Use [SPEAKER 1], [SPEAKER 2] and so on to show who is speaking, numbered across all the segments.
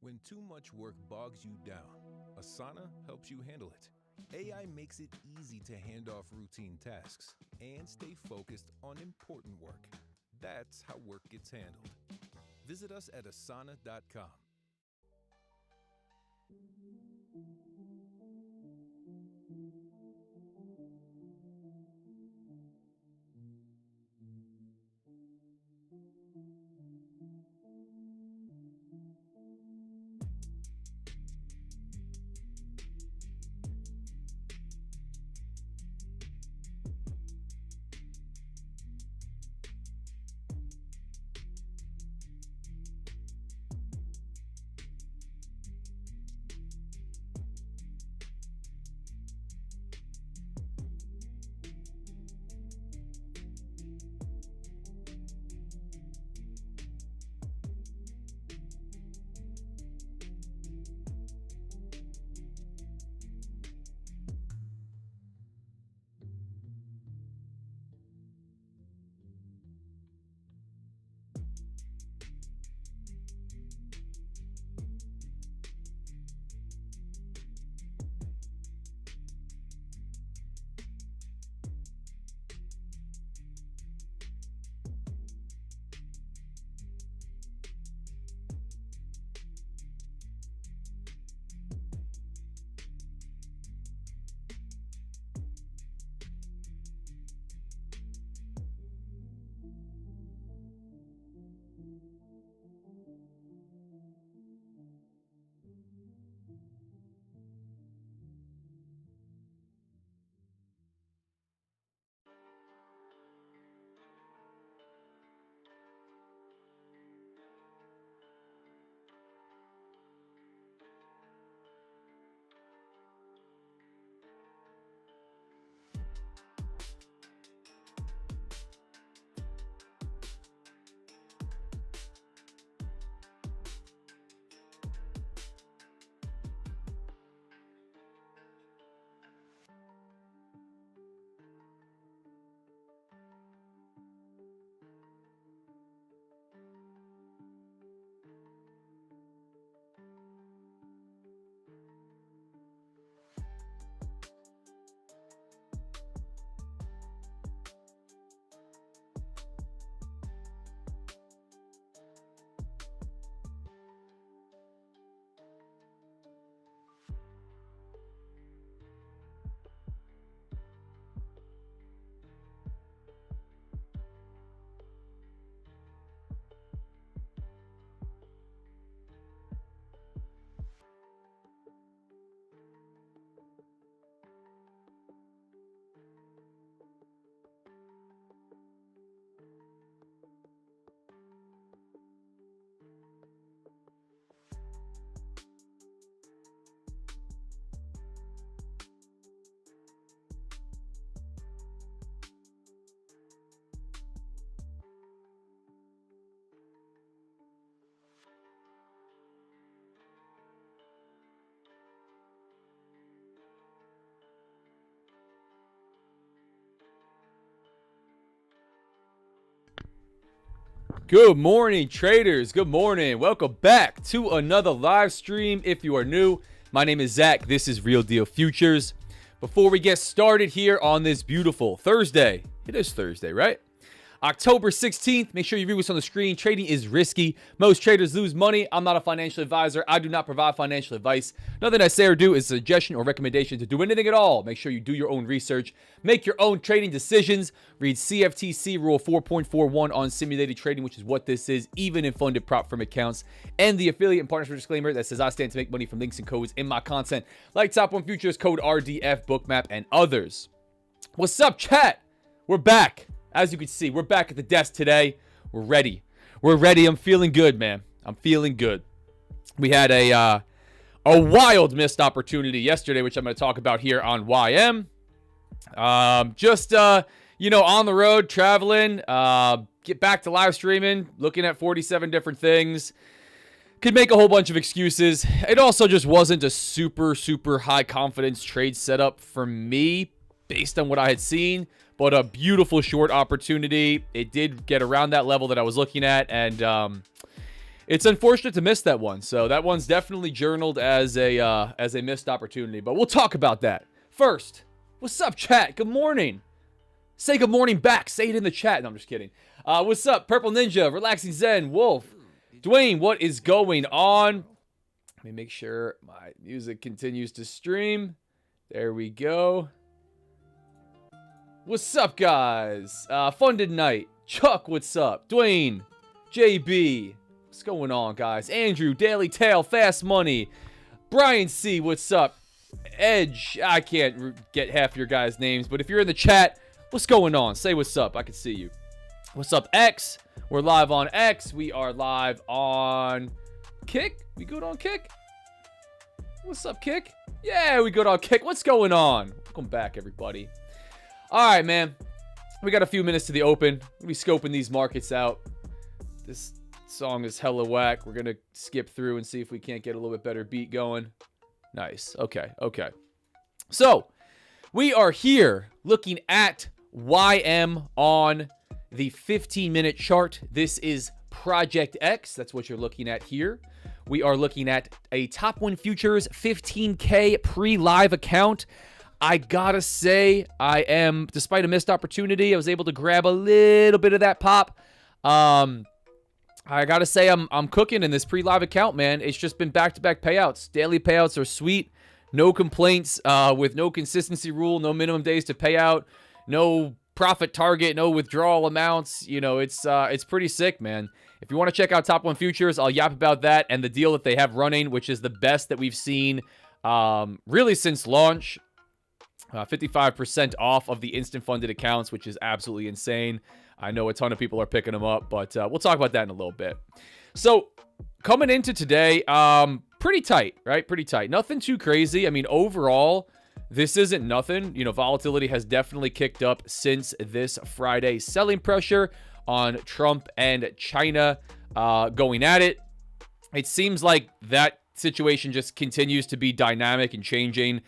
[SPEAKER 1] When too much work bogs you down, Asana helps you handle it. AI makes it easy to hand off routine tasks and stay focused on important work. That's how work gets handled. Visit us at asana.com.
[SPEAKER 2] Good morning, traders. Good morning. Welcome back to another live stream. If you are new, my name is Zach. This is Real Deal Futures. Before we get started here on this beautiful Thursday, it is Thursday, right? October 16th, make sure you read what's on the screen. Trading is risky. Most traders lose money. I'm not a financial advisor. I do not provide financial advice. Nothing I say or do is a suggestion or recommendation to do anything at all. Make sure you do your own research. Make your own trading decisions. Read CFTC Rule 4.41 on simulated trading, which is what this is, even in funded prop firm accounts. And the affiliate and partnership disclaimer that says I stand to make money from links and codes in my content, like Top 1 Futures, code RDF, Bookmap, and others. What's up, chat? We're back. As you can see, we're back at the desk today. We're ready. We're ready. I'm feeling good, man. I'm feeling good. We had a wild missed opportunity yesterday, which I'm going to talk about here on YM. On the road, traveling, get back to live streaming, looking at 47 different things. Could make a whole bunch of excuses. It also just wasn't a super, super high confidence trade setup for me based on what I had seen. But a beautiful short opportunity. It did get around that level that I was looking at, and it's unfortunate to miss that one. So that one's definitely journaled as a missed opportunity. But we'll talk about that. First, what's up, chat? Good morning. Say good morning back. Say it in the chat. No, I'm just kidding. What's up, Purple Ninja, Relaxing Zen, Wolf, Dwayne? What is going on? Let me make sure my music continues to stream. There we go. What's up, guys? Funded Night. Chuck, what's up? Dwayne, JB, what's going on, guys? Andrew, Daily Tail, Fast Money. Brian C, what's up? Edge, I can't get half your guys' names, but if you're in the chat, what's going on? Say what's up. I can see you. What's up, X? We're live on X. We are live on Kick. We good on Kick? What's up, Kick? Yeah, we good on Kick. What's going on? Welcome back, everybody. All right, man. We got a few minutes to the open. We'll be scoping these markets out. This song is hella whack. We're going to skip through and see if we can't get a little bit better beat going. Nice. Okay. So, we are here looking at YM on the 15-minute chart. This is Project X. That's what you're looking at here. We are looking at a Top 1 Futures 15K pre-live account. I gotta say, despite a missed opportunity, I was able to grab a little bit of that pop. I gotta say, I'm cooking in this pre-live account, man. It's just been back-to-back payouts. Daily payouts are sweet. No complaints with no consistency rule, no minimum days to pay out, no profit target, no withdrawal amounts. You know, it's pretty sick, man. If you want to check out Top 1 Futures, I'll yap about that and the deal that they have running, which is the best that we've seen really since launch. 55% off of the instant funded accounts, which is absolutely insane. I know a ton of people are picking them up, but we'll talk about that in a little bit. So coming into today, pretty tight, right? Pretty tight. Nothing too crazy. I mean, overall, this isn't nothing. You know, volatility has definitely kicked up since this Friday selling pressure on Trump and China going at it. It seems like that situation just continues to be dynamic and changing.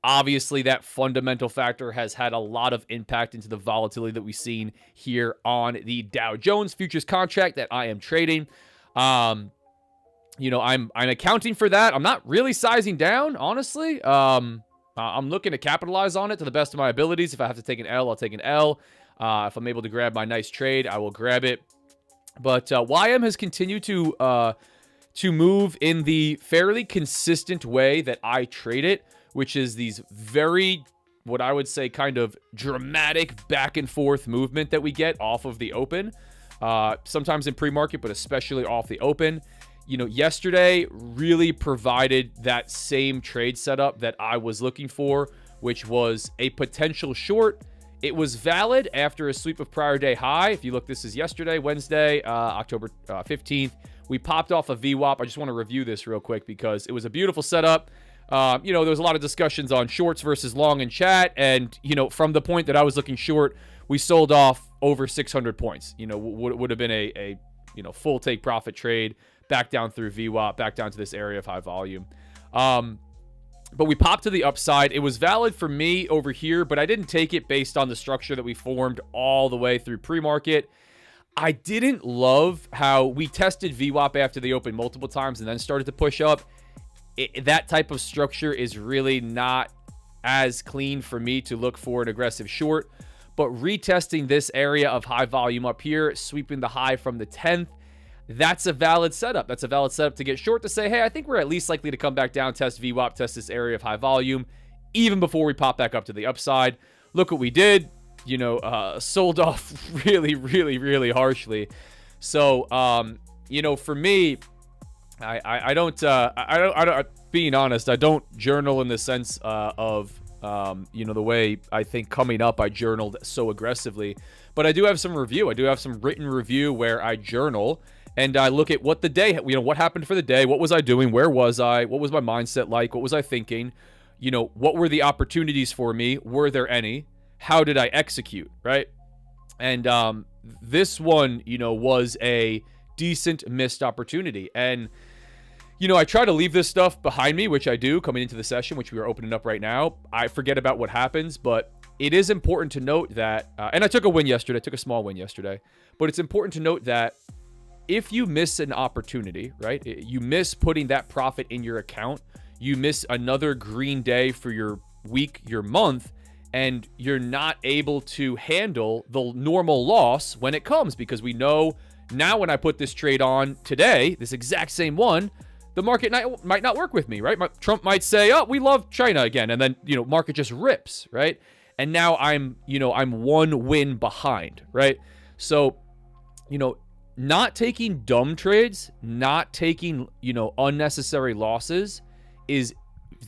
[SPEAKER 2] Obviously, that fundamental factor has had a lot of impact into the volatility that we've seen here on the Dow Jones futures contract that I am trading. I'm accounting for that. I'm not really sizing down, honestly. I'm looking to capitalize on it to the best of my abilities. If I have to take an L, I'll take an L. If I'm able to grab my nice trade, I will grab it. But YM has continued to move in the fairly consistent way that I trade it, which is these very, what I would say, kind of dramatic back and forth movement that we get off of the open. Sometimes in pre-market, but especially off the open. You know, yesterday really provided that same trade setup that I was looking for, which was a potential short. It was valid after a sweep of prior day high. If you look, this is yesterday, Wednesday, October 15th. We popped off a VWAP. I just want to review this real quick because it was a beautiful setup. There was a lot of discussions on shorts versus long in chat. And, from the point that I was looking short, we sold off over 600 points. Would have been a full take profit trade back down through VWAP, back down to this area of high volume. But we popped to the upside. It was valid for me over here, but I didn't take it based on the structure that we formed all the way through pre-market. I didn't love how we tested VWAP after the open multiple times and then started to push up. That type of structure is really not as clean for me to look for an aggressive short. But retesting this area of high volume up here, sweeping the high from the 10th, that's a valid setup. That's a valid setup to get short, to say, hey, I think we're at least likely to come back down, test VWAP, test this area of high volume, even before we pop back up to the upside. Look what we did. You know, sold off really, really, really harshly. So, you know, for me, I don't, being honest, I don't journal in the sense of, you know, the way I think coming up I journaled so aggressively. But I do have some review. I do have some written review where I journal and I look at what the day, you know, what happened for the day, what was I doing, where was I, what was my mindset like, what was I thinking, you know, what were the opportunities for me, were there any, how did I execute, right? And this one, you know, was a decent missed opportunity. And you know, I try to leave this stuff behind me, which I do coming into the session, which we are opening up right now. I forget about what happens, but it is important to note that, and I took a win yesterday, took a small win yesterday, but it's important to note that if you miss an opportunity, right, you miss putting that profit in your account, you miss another green day for your week, your month, and you're not able to handle the normal loss when it comes, because we know now when I put this trade on today, this exact same one, the market might not work with me, right? Trump might say, oh, we love China again. And then, you know, market just rips, right? And now I'm one win behind, right? So, you know, not taking dumb trades, not taking, you know, unnecessary losses is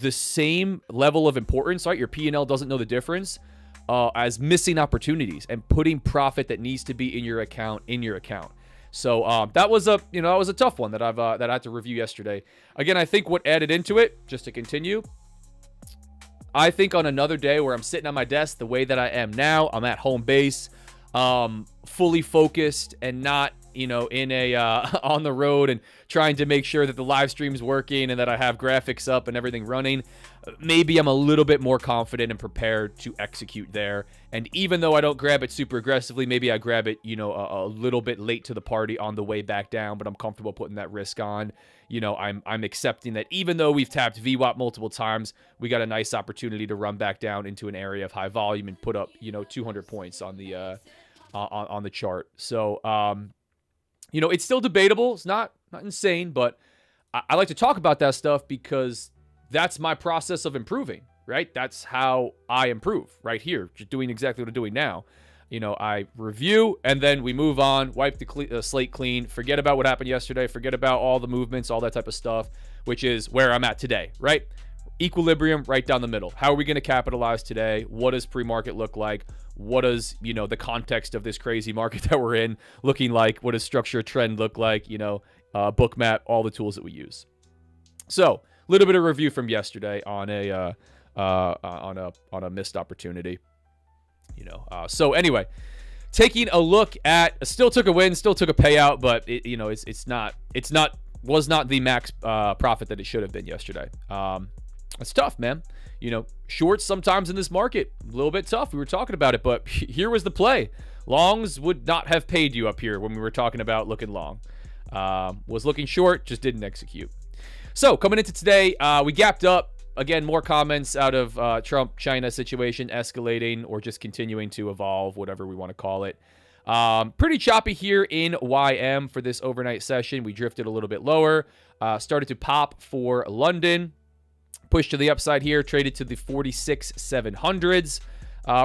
[SPEAKER 2] the same level of importance, right? Your P&L doesn't know the difference as missing opportunities and putting profit that needs to be in your account in your account. So that was a tough one that I had to review yesterday. Again, I think what added into it, just to continue, I think on another day where I'm sitting on my desk the way that I am now, I'm at home base, fully focused and not, you know, in a on the road and trying to make sure that the live stream's working and that I have graphics up and everything running. Maybe I'm a little bit more confident and prepared to execute there. And even though I don't grab it super aggressively, maybe I grab it, you know, a little bit late to the party on the way back down, but I'm comfortable putting that risk on. You know, I'm accepting that even though we've tapped VWAP multiple times, we got a nice opportunity to run back down into an area of high volume and put up, you know, 200 points on the on the chart. So, you know, it's still debatable. It's not insane, but I like to talk about that stuff because that's my process of improving, right? That's how I improve right here, just doing exactly what I'm doing now. You know, I review and then we move on, wipe the slate clean, forget about what happened yesterday, forget about all the movements, all that type of stuff, which is where I'm at today, right? Equilibrium right down the middle. How are we going to capitalize today? What does pre-market look like? What does, you know, the context of this crazy market that we're in looking like? What does structure trend look like? You know, book map, all the tools that we use. So, a little bit of review from yesterday on a missed opportunity. You know, so anyway, taking a look at, still took a win, still took a payout, but it, you know, was not the max profit that it should have been yesterday. It's tough, man. You know, shorts sometimes in this market, a little bit tough. We were talking about it, but here was the play. Longs would not have paid you up here when we were talking about looking long. Was looking short, just didn't execute. So coming into today, we gapped up. Again, more comments out of Trump-China situation escalating or just continuing to evolve, whatever we want to call it. Pretty choppy here in YM for this overnight session. We drifted a little bit lower, started to pop for London. Push to the upside here, traded to the 46,700s.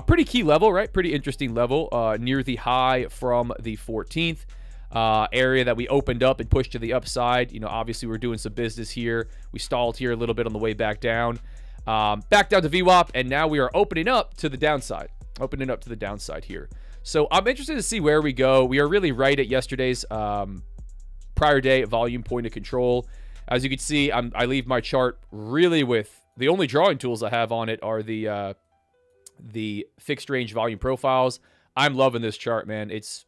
[SPEAKER 2] Pretty key level, right? Pretty interesting level near the high from the 14th. Area that we opened up and pushed to the upside. You know, obviously we're doing some business here. We stalled here a little bit on the way back down. Back down to VWAP, and now we are opening up to the downside. Opening up to the downside here. So I'm interested to see where we go. We are really right at yesterday's prior day volume point of control. As you can see, I leave my chart really with the only drawing tools I have on it are the fixed range volume profiles. I'm loving this chart, man. It's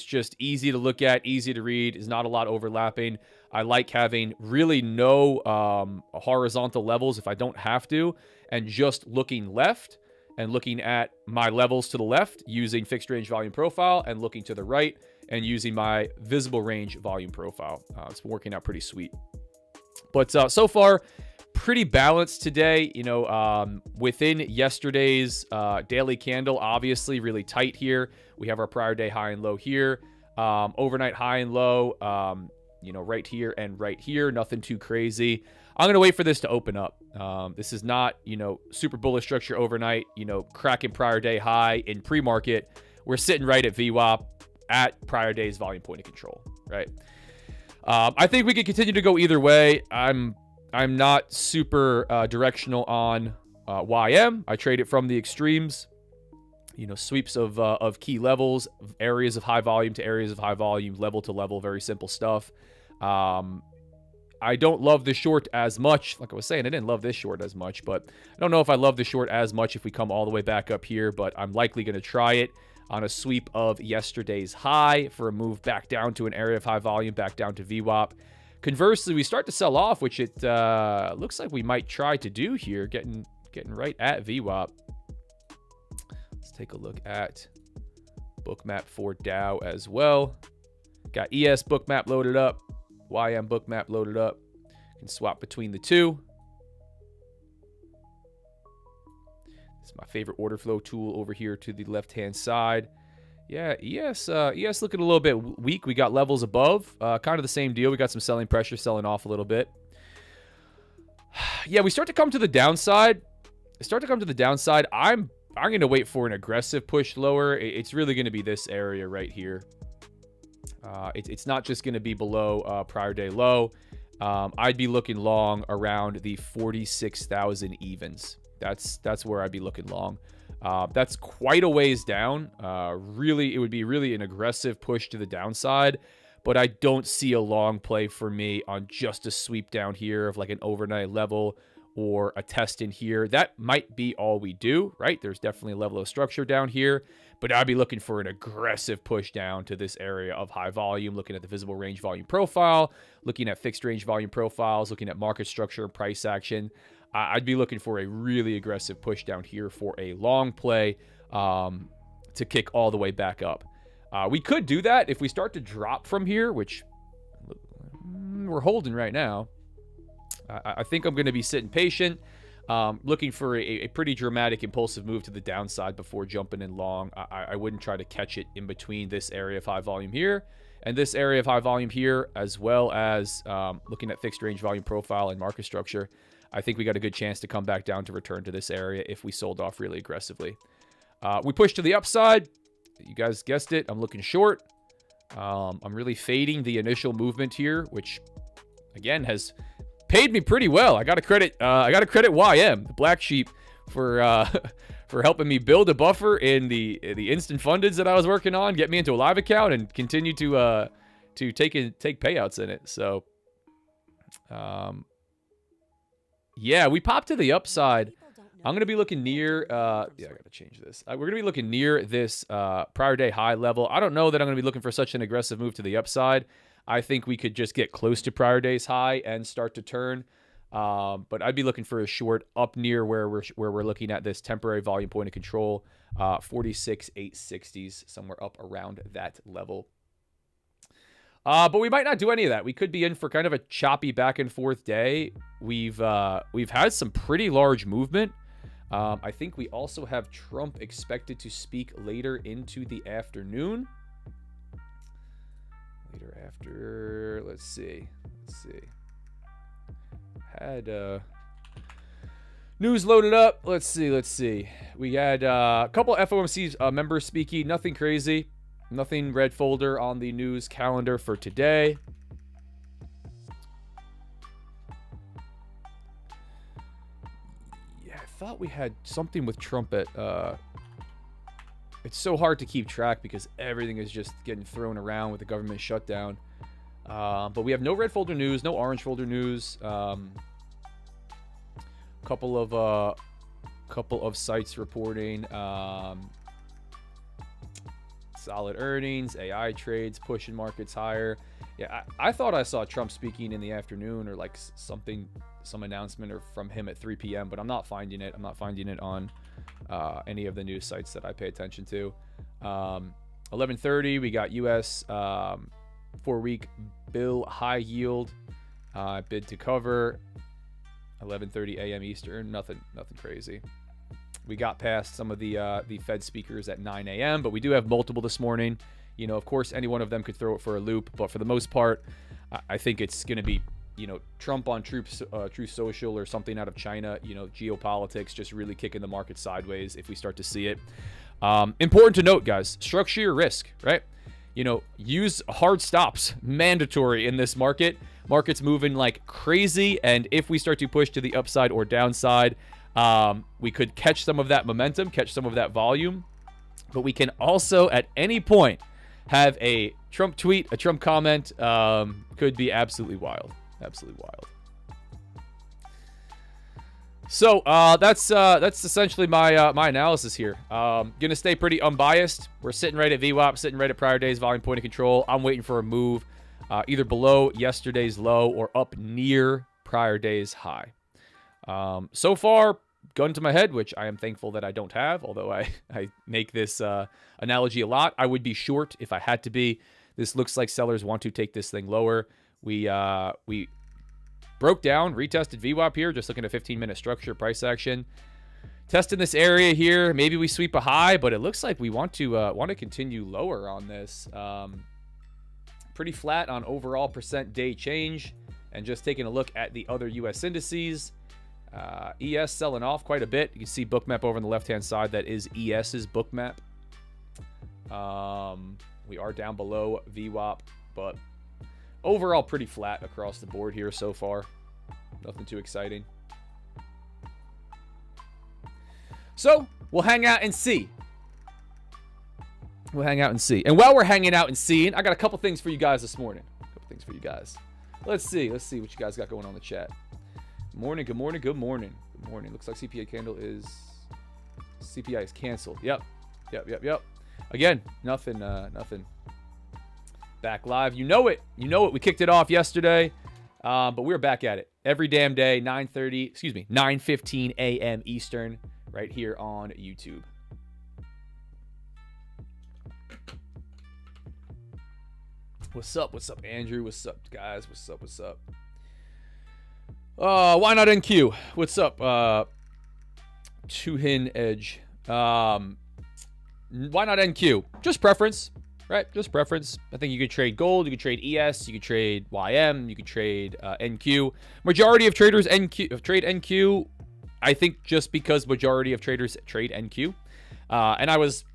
[SPEAKER 2] just easy to look at, easy to read. There's not a lot overlapping. I like having really no horizontal levels if I don't have to, and just looking left and looking at my levels to the left using fixed range volume profile, and looking to the right and using my visible range volume profile. It's been working out pretty sweet. But so far, pretty balanced today. You know, within yesterday's daily candle, obviously really tight here. We have our prior day high and low here. Overnight high and low, you know, right here and right here. Nothing too crazy. I'm going to wait for this to open up. This is not, you know, super bullish structure overnight, you know, cracking prior day high in pre-market. We're sitting right at VWAP at prior day's volume point of control, right? I think we could continue to go either way. I'm not super directional on YM. I trade it from the extremes, you know, sweeps of key levels, areas of high volume to areas of high volume, level to level, very simple stuff. I don't love the short as much. Like I was saying, I didn't love this short as much, but I don't know if I love the short as much if we come all the way back up here, but I'm likely going to try it on a sweep of yesterday's high for a move back down to an area of high volume, back down to VWAP. Conversely, we start to sell off, which it looks like we might try to do here, getting right at VWAP. Let's take a look at bookmap for Dow as well. Got ES bookmap loaded up, YM bookmap loaded up. Can swap between the two. This is my favorite order flow tool over here to the left-hand side. Yeah, ES looking a little bit weak. We got levels above, kind of the same deal. We got some selling pressure, selling off a little bit. Yeah, we start to come to the downside. I'm going to wait for an aggressive push lower. It's really going to be this area right here. It's not just going to be below prior day low. I'd be looking long around the 46,000 evens. That's where I'd be looking long. That's quite a ways down. Really, it would be really an aggressive push to the downside, but I don't see a long play for me on just a sweep down here of like an overnight level or a test in here. That might be all we do, right? There's definitely a level of structure down here, but I'd be looking for an aggressive push down to this area of high volume, looking at the visible range volume profile, looking at fixed range volume profiles, looking at market structure and price action. I'd be looking for a really aggressive push down here for a long play to kick all the way back up. We could do that if we start to drop from here, which we're holding right now. I think I'm going to be sitting patient, looking for a pretty dramatic impulsive move to the downside before jumping in long. I wouldn't try to catch it in between this area of high volume here and this area of high volume here, as well as looking at fixed range volume profile and market structure. I think we got a good chance to come back down to return to this area if we sold off really aggressively. We push to the upside. You guys guessed it. I'm looking short. I'm really fading the initial movement here, which again has paid me pretty well. I got to credit YM, the black sheep, for for helping me build a buffer in the instant fundeds that I was working on, get me into a live account, and continue to take payouts in it. So, yeah, we popped to the upside. I'm going to be looking near, yeah, I got to change this. We're going to be looking near this prior day high level. I don't know that I'm going to be looking for such an aggressive move to the upside. I think we could just get close to prior day's high and start to turn. But I'd be looking for a short up near where we're looking at this temporary volume point of control, 46,860s, somewhere up around that level. But we might not do any of that. We could be in for kind of a choppy back and forth day. We've had some pretty large movement. I think we also have Trump expected to speak later into the afternoon. Later after, let's see. Had news loaded up. Let's see. We had a couple FOMC members speaking. Nothing crazy. Nothing red folder on the news calendar for today. Yeah, I thought we had something with Trump at... It's so hard to keep track because everything is just getting thrown around with the government shutdown. But we have no red folder news, no orange folder news. Couple of sites reporting solid earnings, AI trades pushing markets higher. Yeah, I thought I saw Trump speaking in the afternoon or like some announcement or from him at 3 p.m. But I'm not finding it. I'm not finding it on any of the news sites that I pay attention to. 11:30, we got U.S. 4-week bill high yield bid to cover. 11:30 a.m. Eastern. Nothing crazy. We got past some of the Fed speakers at 9 a.m., but we do have multiple this morning. You know, of course, any one of them could throw it for a loop, but for the most part, I think it's going to be, you know, Trump on Truth Social or something out of China. You know, geopolitics just really kicking the market sideways if we start to see it. Important to note, guys, structure your risk, right? You know, use hard stops, mandatory in this market. Market's moving like crazy, and if we start to push to the upside or downside, we could catch some of that momentum, catch some of that volume, but we can also at any point have a Trump tweet, a Trump comment. Could be absolutely wild. Absolutely wild. So that's essentially my my analysis here. Gonna stay pretty unbiased. We're sitting right at VWAP, sitting right at prior day's volume point of control. I'm waiting for a move either below yesterday's low or up near prior day's high. So far, gun to my head, which I am thankful that I don't have, although I make this analogy a lot. I would be short if I had to be. This looks like sellers want to take this thing lower. We broke down, retested VWAP here, just looking at 15-minute structure, price action. Testing this area here. Maybe we sweep a high, but it looks like we want to continue lower on this. Pretty flat on overall percent day change. And just taking a look at the other U.S. indices. ES selling off quite a bit. You can see bookmap over on the left-hand side. That is ES's bookmap. We are down below VWAP, but overall pretty flat across the board here so far. Nothing too exciting. So we'll hang out and see. We'll hang out and see. And while we're hanging out and seeing, I got a couple things for you guys this morning. Let's see what you guys got going on in the chat. Good morning. Looks like CPI is canceled. Yep. Again, nothing. Back live. You know it. We kicked it off yesterday, but we're back at it every damn day. 9:15 a.m. Eastern, right here on YouTube. What's up, Andrew? What's up, guys? What's up? Why not NQ? What's up? Tuhin Edge. Why not NQ? Just preference, right? Just preference. I think you could trade gold, you could trade ES, you could trade YM, you could trade NQ. Majority of traders trade NQ. I think just because majority of traders trade NQ. And I was,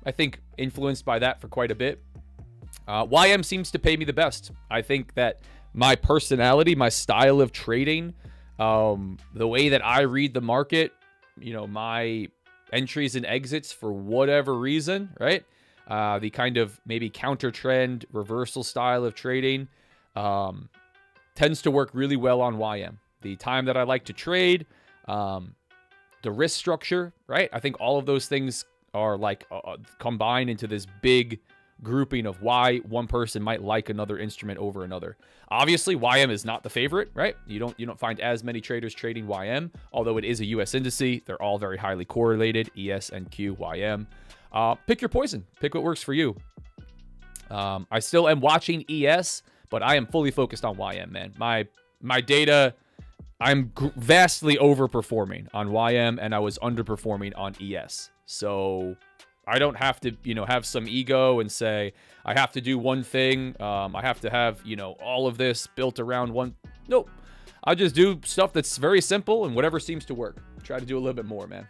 [SPEAKER 2] I think, influenced by that for quite a bit. YM seems to pay me the best. I think that my personality, my style of trading, the way that I read the market, you know, my entries and exits for whatever reason, right? The kind of maybe counter trend reversal style of trading tends to work really well on YM. The time that I like to trade, the risk structure, right? I think all of those things are like combined into this big grouping of why one person might like another instrument over another. Obviously, YM is not the favorite, right? You don't find as many traders trading YM, although it is a US indice. They're all very highly correlated, ES, NQ, YM. Pick your poison. Pick what works for you. I still am watching ES, but I am fully focused on YM, man. My data, I'm vastly overperforming on YM, and I was underperforming on ES. So I don't have to, have some ego and say, I have to do one thing. I have to have, all of this built around one. Nope. I just do stuff that's very simple and whatever seems to work. Try to do a little bit more, man.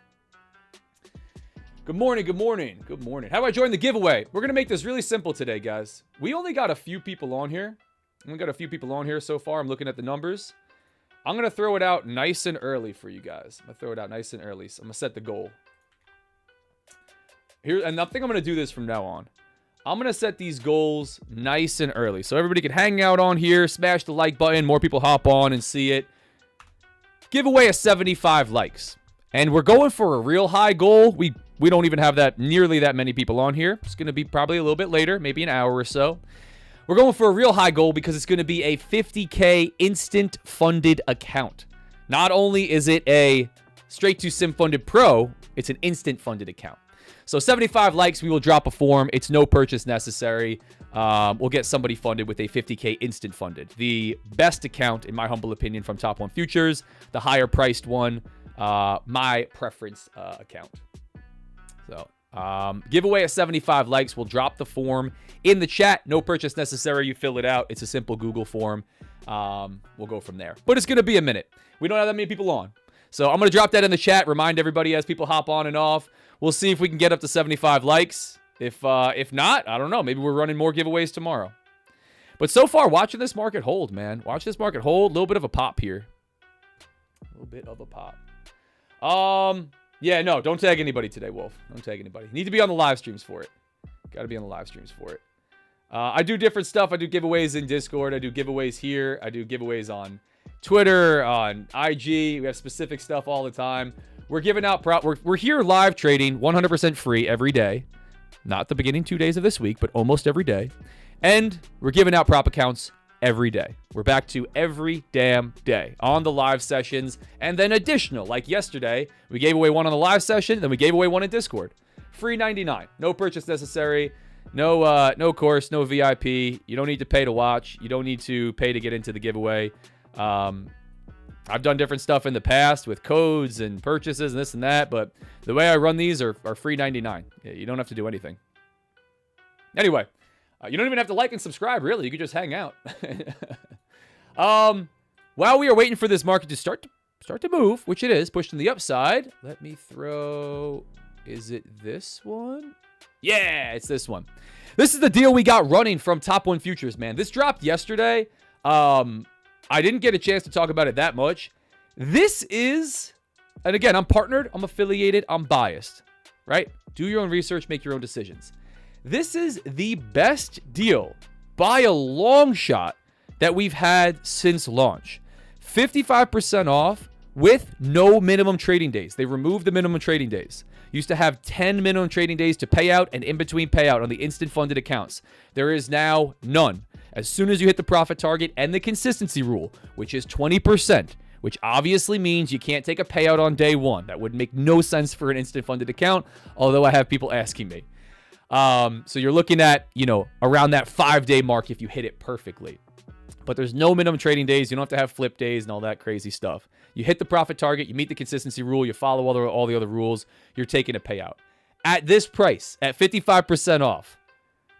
[SPEAKER 2] Good morning. How do I join the giveaway? We're going to make this really simple today, guys. We only got a few people on here. So far. I'm looking at the numbers. I'm going to throw it out nice and early for you guys. So I'm going to set the goal. Here, and I think I'm going to do this from now on. I'm going to set these goals nice and early. So everybody can hang out on here, smash the like button, more people hop on and see it. Give away a 75 likes. And we're going for a real high goal. We don't even have nearly that many people on here. It's going to be probably a little bit later, maybe an hour or so. We're going for a real high goal because it's going to be a 50K instant funded account. Not only is it a straight to Sim Funded Pro, It's an instant funded account. So 75 likes, we will drop a form. It's no purchase necessary. We'll get somebody funded with a 50K instant funded. The best account, in my humble opinion, from Top 1 Futures, the higher priced one, my preference account. So giveaway at 75 likes. We'll drop the form in the chat. No purchase necessary. You fill it out. It's a simple Google form. We'll go from there. But it's going to be a minute. We don't have that many people on. So I'm going to drop that in the chat. Remind everybody as people hop on and off. We'll see if we can get up to 75 likes. If not, I don't know. Maybe we're running more giveaways tomorrow. But so far, watching this market hold, man. Watch this market hold. A little bit of a pop here. A little bit of a pop. Yeah, no. Don't tag anybody today, Wolf. Don't tag anybody. Need to be on the live streams for it. Got to be on the live streams for it. I do different stuff. I do giveaways in Discord. I do giveaways here. I do giveaways on Twitter, on IG. We have specific stuff all the time. We're giving out we're here live trading 100% free every day. Not the beginning 2 days of this week, but almost every day. And we're giving out prop accounts every day. We're back to every damn day on the live sessions. And then additional, like yesterday, we gave away one on the live session, then we gave away one in Discord. Free 99. No purchase necessary. No course, no VIP. You don't need to pay to watch. You don't need to pay to get into the giveaway. I've done different stuff in the past with codes and purchases and this and that, but the way I run these are free 99. You don't have to do anything. Anyway, you don't even have to like and subscribe, really. You can just hang out. While we are waiting for this market to start to move, which it is, pushed in the upside, let me throw... Is it this one? Yeah, it's this one. This is the deal we got running from Top 1 Futures, man. This dropped yesterday. I didn't get a chance to talk about it that much. This is, and again, I'm partnered, I'm affiliated, I'm biased, right? Do your own research, make your own decisions. This is the best deal by a long shot that we've had since launch. 55% off with no minimum trading days. They removed the minimum trading days. Used to have 10 minimum trading days to pay out and in between payout on the instant funded accounts. There is now none. As soon as you hit the profit target and the consistency rule, which is 20%, which obviously means you can't take a payout on day one. That would make no sense for an instant funded account, although I have people asking me. So you're looking at, around that 5-day mark if you hit it perfectly. But there's no minimum trading days. You don't have to have flip days and all that crazy stuff. You hit the profit target, you meet the consistency rule, you follow all the other rules, you're taking a payout. At this price, at 55% off,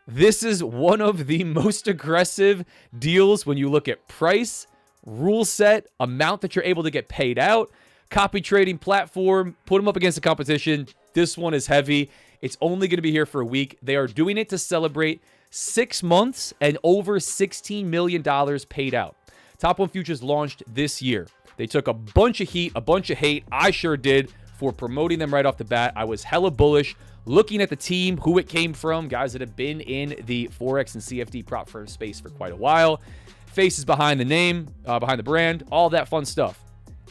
[SPEAKER 2] this is one of the most aggressive deals when you look at price, rule set, amount that you're able to get paid out, copy trading platform, put them up against the competition. This one is heavy. It's only going to be here for a week. They are doing it to celebrate 6 months and over $16 million paid out. Top 1 Futures launched this year. They took a bunch of heat, a bunch of hate. I sure did for promoting them right off the bat. I was hella bullish. Looking at the team, who it came from, guys that have been in the Forex and CFD prop firm space for quite a while. Faces behind the name, behind the brand, all that fun stuff.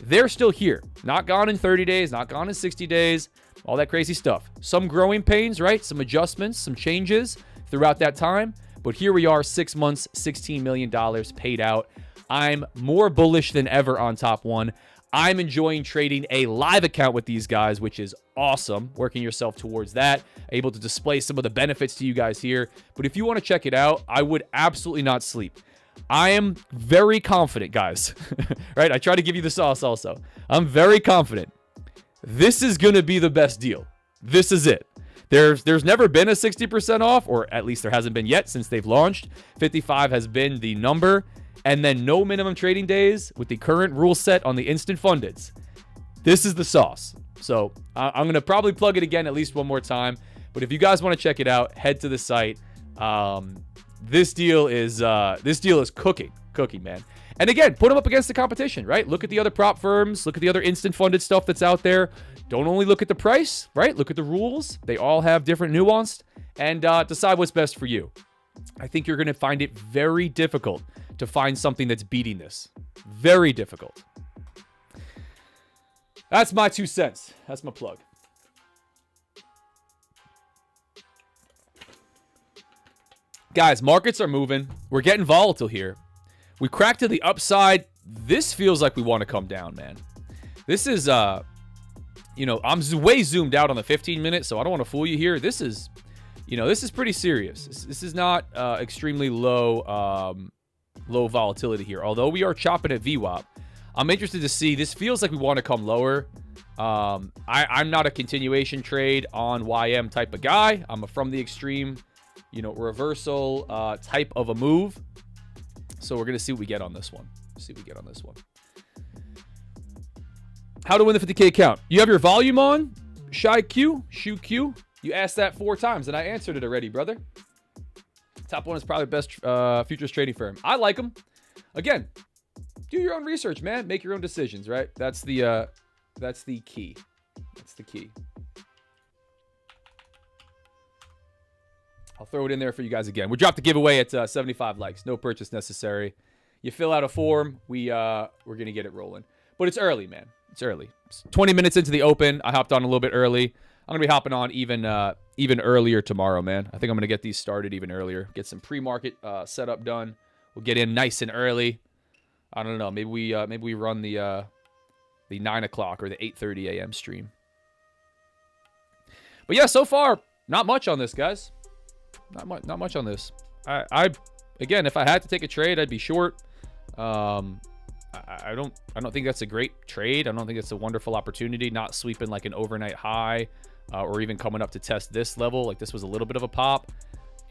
[SPEAKER 2] They're still here. Not gone in 30 days, not gone in 60 days, all that crazy stuff. Some growing pains, right? Some adjustments, some changes throughout that time. But here we are, 6 months, $16 million paid out. I'm more bullish than ever on Top 1. I'm enjoying trading a live account with these guys, which is awesome. Working yourself towards that. Able to display some of the benefits to you guys here. But if you want to check it out, I would absolutely not sleep. I am very confident, guys. Right? I try to give you the sauce also. I'm very confident. This is going to be the best deal. This is it. There's never been a 60% off, or at least there hasn't been yet since they've launched. 55 has been the number. And then no minimum trading days with the current rule set on the instant fundeds. This is the sauce. So I'm going to probably plug it again at least one more time. But if you guys want to check it out, head to the site. This deal is cooking, man. And again, put them up against the competition, right? Look at the other prop firms. Look at the other instant funded stuff that's out there. Don't only look at the price, right? Look at the rules. They all have different nuanced. And decide what's best for you. I think you're going to find it very difficult to find something that's beating this. Very difficult. That's my 2 cents. That's my plug. Guys, markets are moving. We're getting volatile here. We cracked to the upside. This feels like we want to come down, man. This is I'm way zoomed out on the 15-minute, so I don't want to fool you here. This is pretty serious. This is not extremely low volatility here. Although we are chopping at VWAP, I'm interested to see. This feels like we want to come lower. I'm not a continuation trade on YM type of guy. I'm a from the extreme, reversal type of a move. So we're going to see what we get on this one. How to win the 50K account. You have your volume on? Shy Q? Shu Q? You asked that 4 times, and I answered it already, brother. Top One is probably the best futures trading firm. I like them. Again, do your own research, man. Make your own decisions, right? That's the key. That's the key. I'll throw it in there for you guys again. We dropped the giveaway at 75 likes. No purchase necessary. You fill out a form. We're going to get it rolling. But it's early, man. It's early. It's 20 minutes into the open. I hopped on a little bit early. I'm going to be hopping on even earlier tomorrow, man. I think I'm going to get these started even earlier. Get some pre-market setup done. We'll get in nice and early. I don't know. Maybe we run the 9 o'clock or the 8:30 a.m. stream. But yeah, so far, not much on this, guys. Not much on this. I again, if I had to take a trade, I'd be short. I don't think that's a great trade. I don't think it's a wonderful opportunity. Not sweeping like an overnight high, or even coming up to test this level. Like this was a little bit of a pop.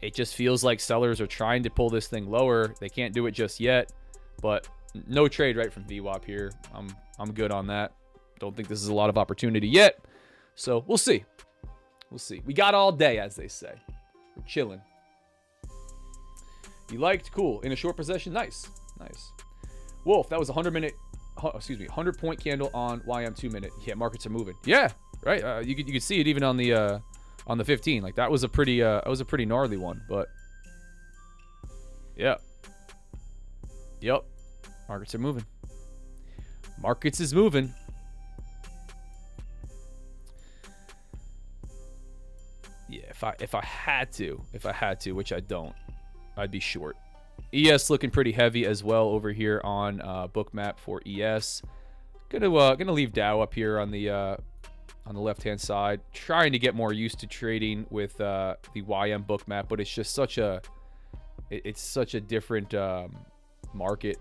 [SPEAKER 2] It just feels like sellers are trying to pull this thing lower. They can't do it just yet. But no trade right from VWAP here. I'm good on that. Don't think this is a lot of opportunity yet. So we'll see. We got all day, as they say. We're chilling. You liked? Cool. In a short possession? Nice. Wolf, that was 100 point candle on YM 2-minute. Yeah, markets are moving. Yeah, right. You could see it even on the 15. Like that was a pretty gnarly one. But yeah, yep, markets are moving. Markets is moving. Yeah, if I had to, which I don't, I'd be short. ES looking pretty heavy as well over here on Bookmap for ES. Gonna leave Dow up here on the left hand side. Trying to get more used to trading with the YM Bookmap, but it's just such a different market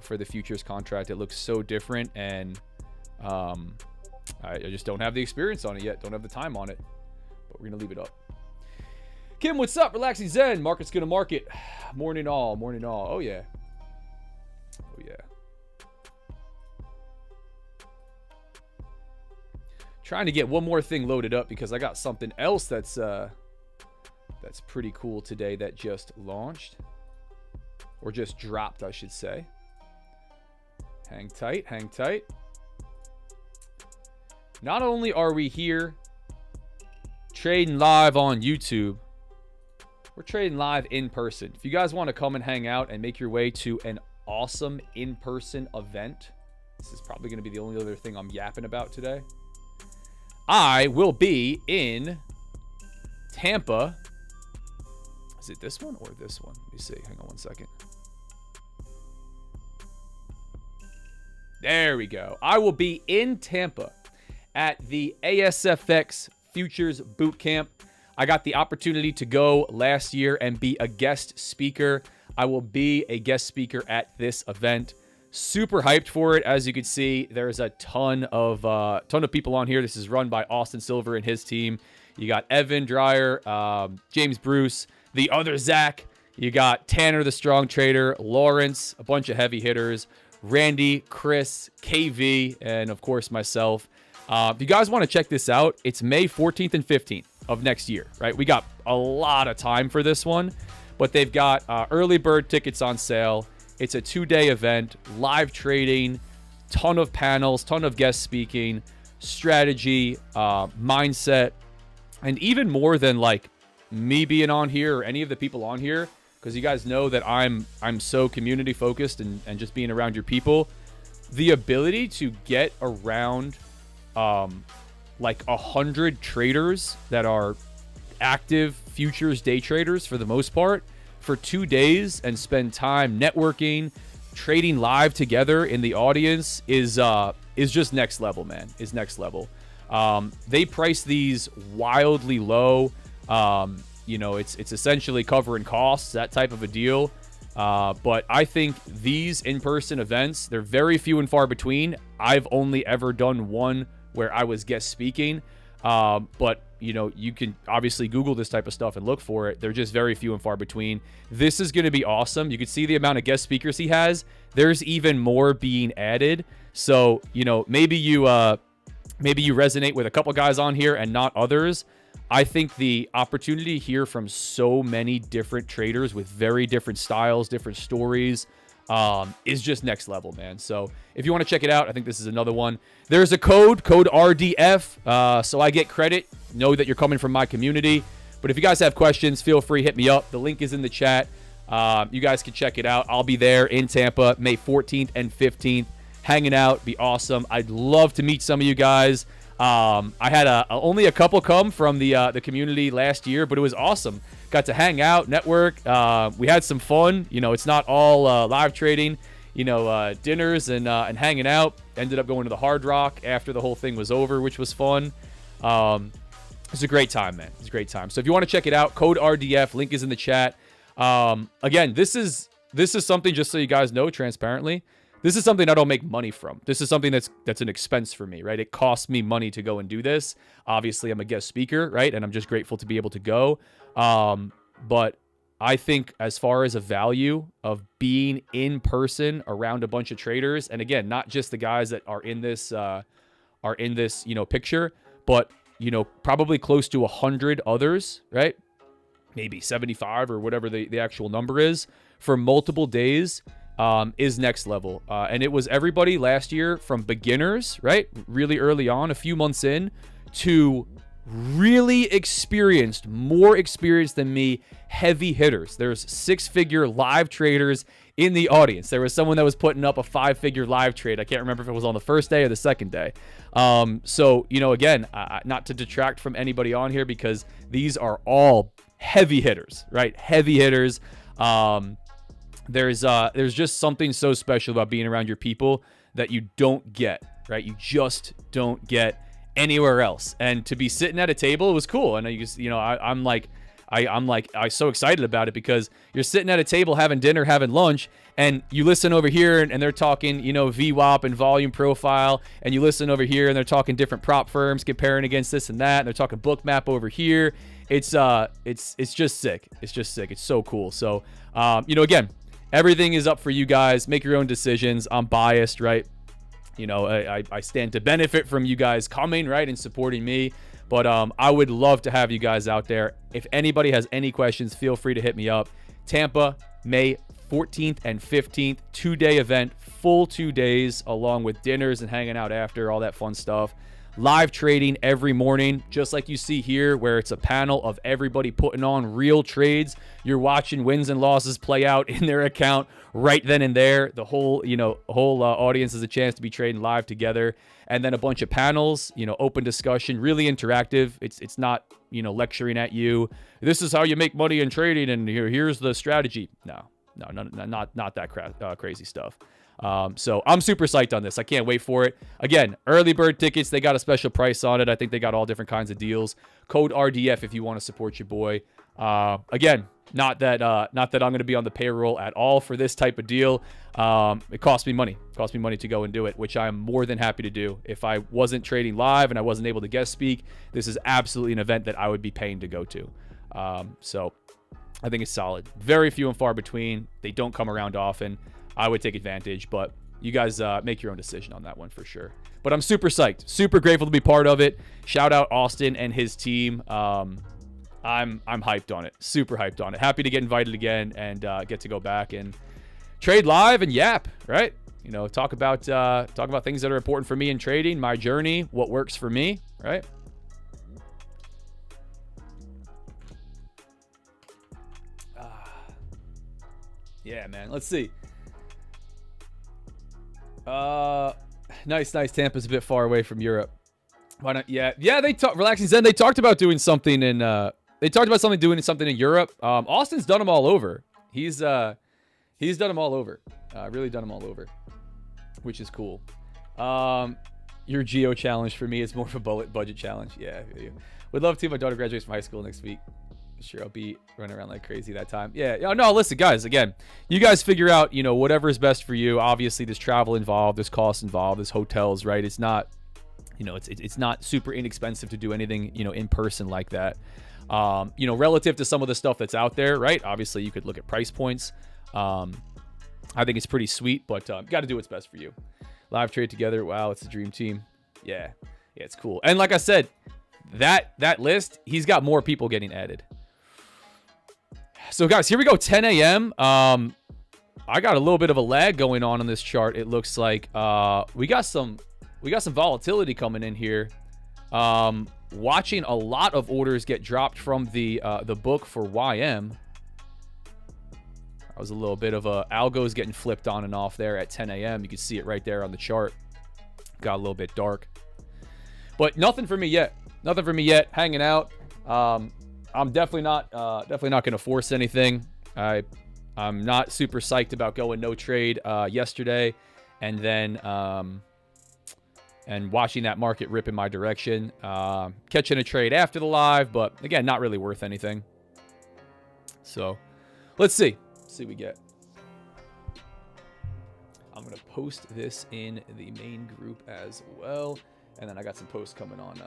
[SPEAKER 2] for the futures contract. It looks so different, and I just don't have the experience on it yet. Don't have the time on it, but we're gonna leave it up. Kim, what's up? Relaxing Zen. Market's gonna market. Morning all. Oh yeah. Trying to get one more thing loaded up because I got something else that's pretty cool today that just launched. Or just dropped, I should say. Hang tight. Not only are we here trading live on YouTube, we're trading live in person. If you guys want to come and hang out and make your way to an awesome in-person event, this is probably going to be the only other thing I'm yapping about today. I will be in Tampa. Is it this one or this one? Let me see. Hang on one second. There we go. I will be in Tampa at the ASFX Futures Bootcamp. I got the opportunity to go last year and be a guest speaker. I will be a guest speaker at this event. Super hyped for it. As you can see, there's a ton of people on here. This is run by Austin Silver and his team. You got Evan Dreyer, James Bruce, the other Zach. You got Tanner, the strong trader, Lawrence, a bunch of heavy hitters, Randy, Chris, KV, and of course myself. If you guys want to check this out, it's May 14th and 15th of next year, right? We got a lot of time for this one, but they've got early bird tickets on sale. It's a 2-day event, live trading, ton of panels, ton of guest speaking, strategy, mindset, and even more than like me being on here or any of the people on here, because you guys know that I'm so community focused and just being around your people. The ability to get around like 100 traders that are active futures day traders for the most part for 2 days and spend time networking, trading live together in the audience is just next level, man. Is next level. They price these wildly low. You know, it's essentially covering costs, that type of a deal. But I think these in-person events, they're very few and far between. I've only ever done one where I was guest speaking. But, you know, you can obviously Google this type of stuff and look for it. They're just very few and far between. This is going to be awesome. You can see the amount of guest speakers he has. There's even more being added. So, you know, maybe you resonate with a couple guys on here and not others. I think the opportunity to hear from so many different traders with very different styles, different stories, is just next level, man. So if you want to check it out, I think this is another one. There's a code RDF, so I get credit. Know that you're coming from my community. But if you guys have questions, feel free, hit me up. The link is in the chat. You guys can check it out. I'll be there in Tampa, May 14th and 15th, hanging out. Be awesome. I'd love to meet some of you guys. I had only a couple come from the community last year, but it was awesome. Got to hang out, network. We had some fun. You know, it's not all live trading. You know, dinners and hanging out. Ended up going to the Hard Rock after the whole thing was over, which was fun. It's a great time, man. It's a great time. So if you want to check it out, code RDF, link is in the chat. Again, this is something, just so you guys know, transparently. This is something I don't make money from. This is something that's an expense for me, right? It costs me money to go and do this. Obviously, I'm a guest speaker, right? And I'm just grateful to be able to go. But I think as far as a value of being in person around a bunch of traders, and again, not just the guys that are in this, you know, picture, but, you know, probably close to 100 others, right? Maybe 75 or whatever the actual number is for multiple days. Is next level. And it was everybody last year from beginners, right? Really early on, a few months in, to really experienced, more experienced than me, heavy hitters. There's 6-figure live traders in the audience. There was someone that was putting up a 5-figure live trade. I can't remember if it was on the first day or the second day. So, you know, again, not to detract from anybody on here, because these are all heavy hitters, right? Heavy hitters. There's just something so special about being around your people that you don't get, right? You just don't get anywhere else. And to be sitting at a table, it was cool. And I'm so excited about it, because you're sitting at a table having dinner, having lunch, and you listen over here and they're talking, you know, VWAP and volume profile, and you listen over here and they're talking different prop firms comparing against this and that, and they're talking book map over here. It's just sick. It's just sick. It's so cool. So, you know, again, everything is up for you guys. Make your own decisions. I'm biased, right? You know, I stand to benefit from you guys coming, right, and supporting me. But I would love to have you guys out there. If anybody has any questions, feel free to hit me up. Tampa, May 14th and 15th, 2-day event, full 2 days, along with dinners and hanging out after, all that fun stuff. Live trading every morning, just like you see here, where it's a panel of everybody putting on real trades. You're watching wins and losses play out in their account right then and there. The whole audience has a chance to be trading live together. And then a bunch of panels, you know, open discussion, really interactive. It's not, you know, lecturing at you. This is how you make money in trading, and here's the strategy. No, not that crazy stuff. So I'm super psyched on this. I can't wait for it. Again, early bird tickets, they got a special price on it. I think they got all different kinds of deals. Code RDF if you want to support your boy. Again, not that I'm going to be on the payroll at all for this type of deal. It costs me money. It costs me money to go and do it, which I'm more than happy to do. If I wasn't trading live and I wasn't able to guest speak, this is absolutely an event that I would be paying to go to. So I think it's solid. Very few and far between. They don't come around often. I would take advantage, but you guys make your own decision on that one for sure. But I'm super psyched, super grateful to be part of it. Shout out Austin and his team. I'm hyped on it, super hyped on it. Happy to get invited again and get to go back and trade live and yap, right? You know, talk about things that are important for me in trading, my journey, what works for me, right? Yeah, man. Let's see. Nice. Tampa's a bit far away from Europe. Why not? Yeah. They talked. Relaxing Zen. They talked about doing something in. They talked about doing something in Europe. Austin's done them all over. He's done them all over. Really done them all over, which is cool. You're your geo challenge for me is more of a budget challenge. Yeah, I feel you. Would love to. My daughter graduates from high school next week. Sure, I'll be running around like crazy that time. Yeah. No, listen, guys. Again, you guys figure out, whatever is best for you. Obviously, there's travel involved, there's costs involved, there's hotels, right? It's not, it's not super inexpensive to do anything, in person like that. Relative to some of the stuff that's out there, right? Obviously, you could look at price points. I think it's pretty sweet, but got to do what's best for you. Live trade together. Wow, it's a dream team. Yeah, it's cool. And like I said, that list, he's got more people getting added. So guys, here we go. 10 a.m. I got a little bit of a lag going on this chart. It looks like we got some volatility coming in here. Watching a lot of orders get dropped from the book for YM. That was a little bit of algos getting flipped on and off there at 10 a.m. You can see it right there on the chart. Got a little bit dark, but nothing for me yet. Nothing for me yet. Hanging out. I'm definitely not going to force anything. I'm not super psyched about going no trade yesterday, and then and watching that market rip in my direction. Catching a trade after the live, but again, not really worth anything. So let's see. Let's see what we get. I'm going to post this in the main group as well, and then I got some posts coming on.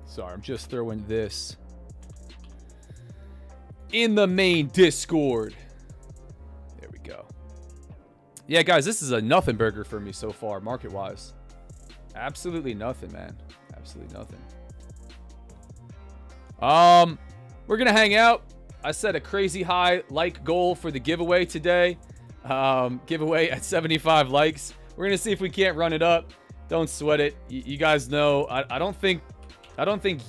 [SPEAKER 2] Sorry, I'm just throwing this in the main Discord. There we go. Yeah, guys, this is a nothing burger for me so far, market-wise. Absolutely nothing, man. Absolutely nothing. We're gonna hang out. I set a crazy high like goal for the giveaway today. Giveaway at 75 likes. We're gonna see if we can't run it up. Don't sweat it. You guys know I don't think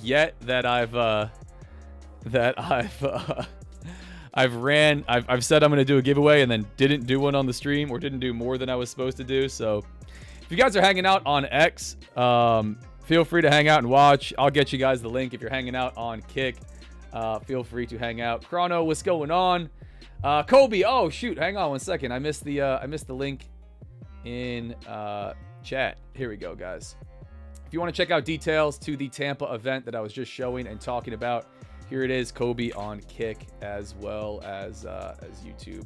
[SPEAKER 2] yet that I've said I'm going to do a giveaway and then didn't do one on the stream, or didn't do more than I was supposed to do. So if you guys are hanging out on X, feel free to hang out and watch. I'll get you guys the link. If you're hanging out on Kick, feel free to hang out. Chrono, what's going on? Kobe, oh shoot, hang on one second. I missed the link in chat. Here we go, guys. If you want to check out details to the Tampa event that I was just showing and talking about, here it is, Kobe on Kick as well as YouTube.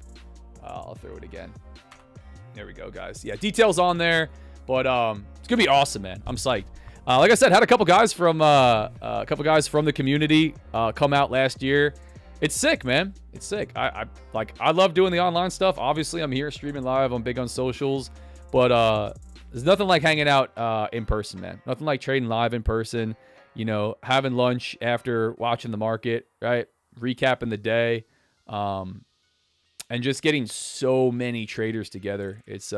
[SPEAKER 2] I'll throw it again. There we go, guys. Yeah, details on there, but it's gonna be awesome, man. I'm psyched. Like I said, had a couple guys from the community come out last year. It's sick, man. It's sick. I love doing the online stuff. Obviously, I'm here streaming live. I'm big on socials, but there's nothing like hanging out in person, man. Nothing like trading live in person, having lunch after watching the market, right? Recapping the day, and just getting so many traders together. It's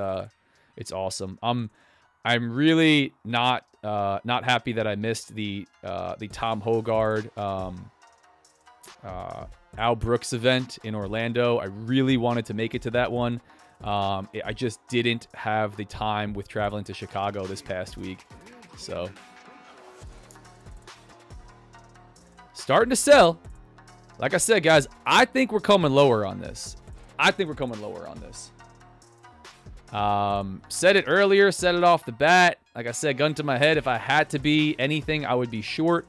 [SPEAKER 2] awesome. I'm really not happy that I missed the Tom Hogard, Al Brooks event in Orlando. I really wanted to make it to that one. I just didn't have the time with traveling to Chicago this past week. So starting to sell. Like I said, guys, I think we're coming lower on this. Said it earlier, said it off the bat. Like I said, gun to my head, if I had to be anything, I would be short.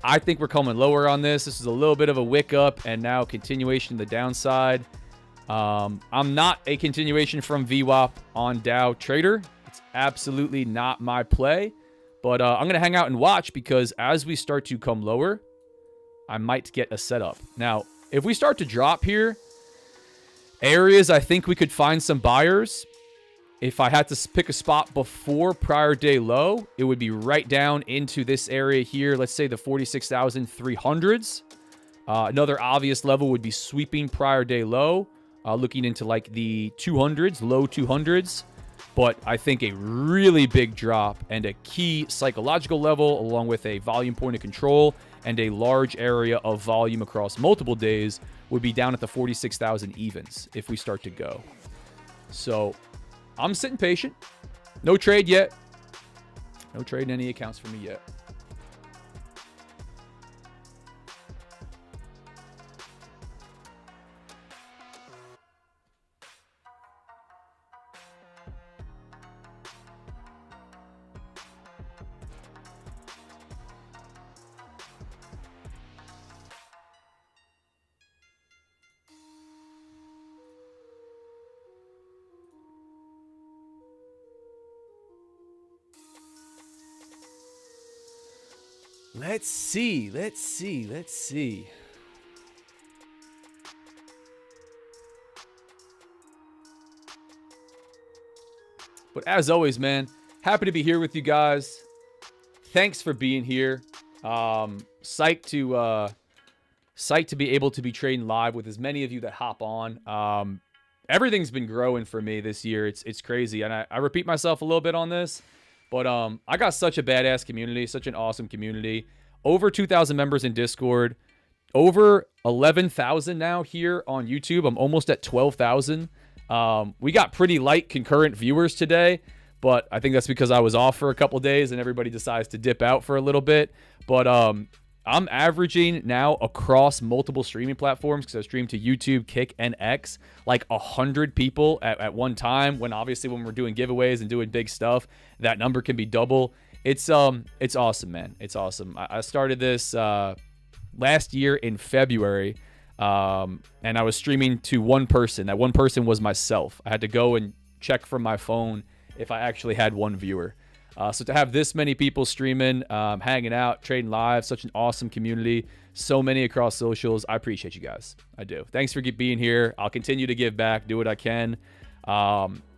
[SPEAKER 2] I think we're coming lower on this. This is a little bit of a wick up and now continuation to the downside. I'm not a continuation from VWAP on Dow Trader. It's absolutely not my play. But I'm going to hang out and watch because as we start to come lower, I might get a setup. Now, if we start to drop here, areas I think we could find some buyers. If I had to pick a spot before prior day low, it would be right down into this area here. Let's say the 46,300s. Another obvious level would be sweeping prior day low, looking into like the 200s, low 200s. But I think a really big drop and a key psychological level, along with a volume point of control and a large area of volume across multiple days, would be down at the 46,000 evens if we start to go. So I'm sitting patient. No trade yet. No trade in any accounts for me yet. Let's see. But as always, man, happy to be here with you guys. Thanks for being here. Psyched to be able to be trading live with as many of you that hop on. Everything's been growing for me this year. It's crazy. And I repeat myself a little bit on this. But I got such a badass community, such an awesome community. Over 2,000 members in Discord. Over 11,000 now here on YouTube. I'm almost at 12,000. We got pretty light concurrent viewers today, but I think that's because I was off for a couple days and everybody decides to dip out for a little bit. But I'm averaging now across multiple streaming platforms, because I stream to YouTube, Kick, and X, like 100 people at one time, when obviously when we're doing giveaways and doing big stuff, that number can be double. It's awesome, man. It's awesome. I started this last year in February, and I was streaming to one person. That one person was myself. I had to go and check from my phone if I actually had one viewer. So to have this many people streaming, hanging out, trading live, such an awesome community, so many across socials. I appreciate you guys. I do. Thanks for being here. I'll continue to give back, do what I can,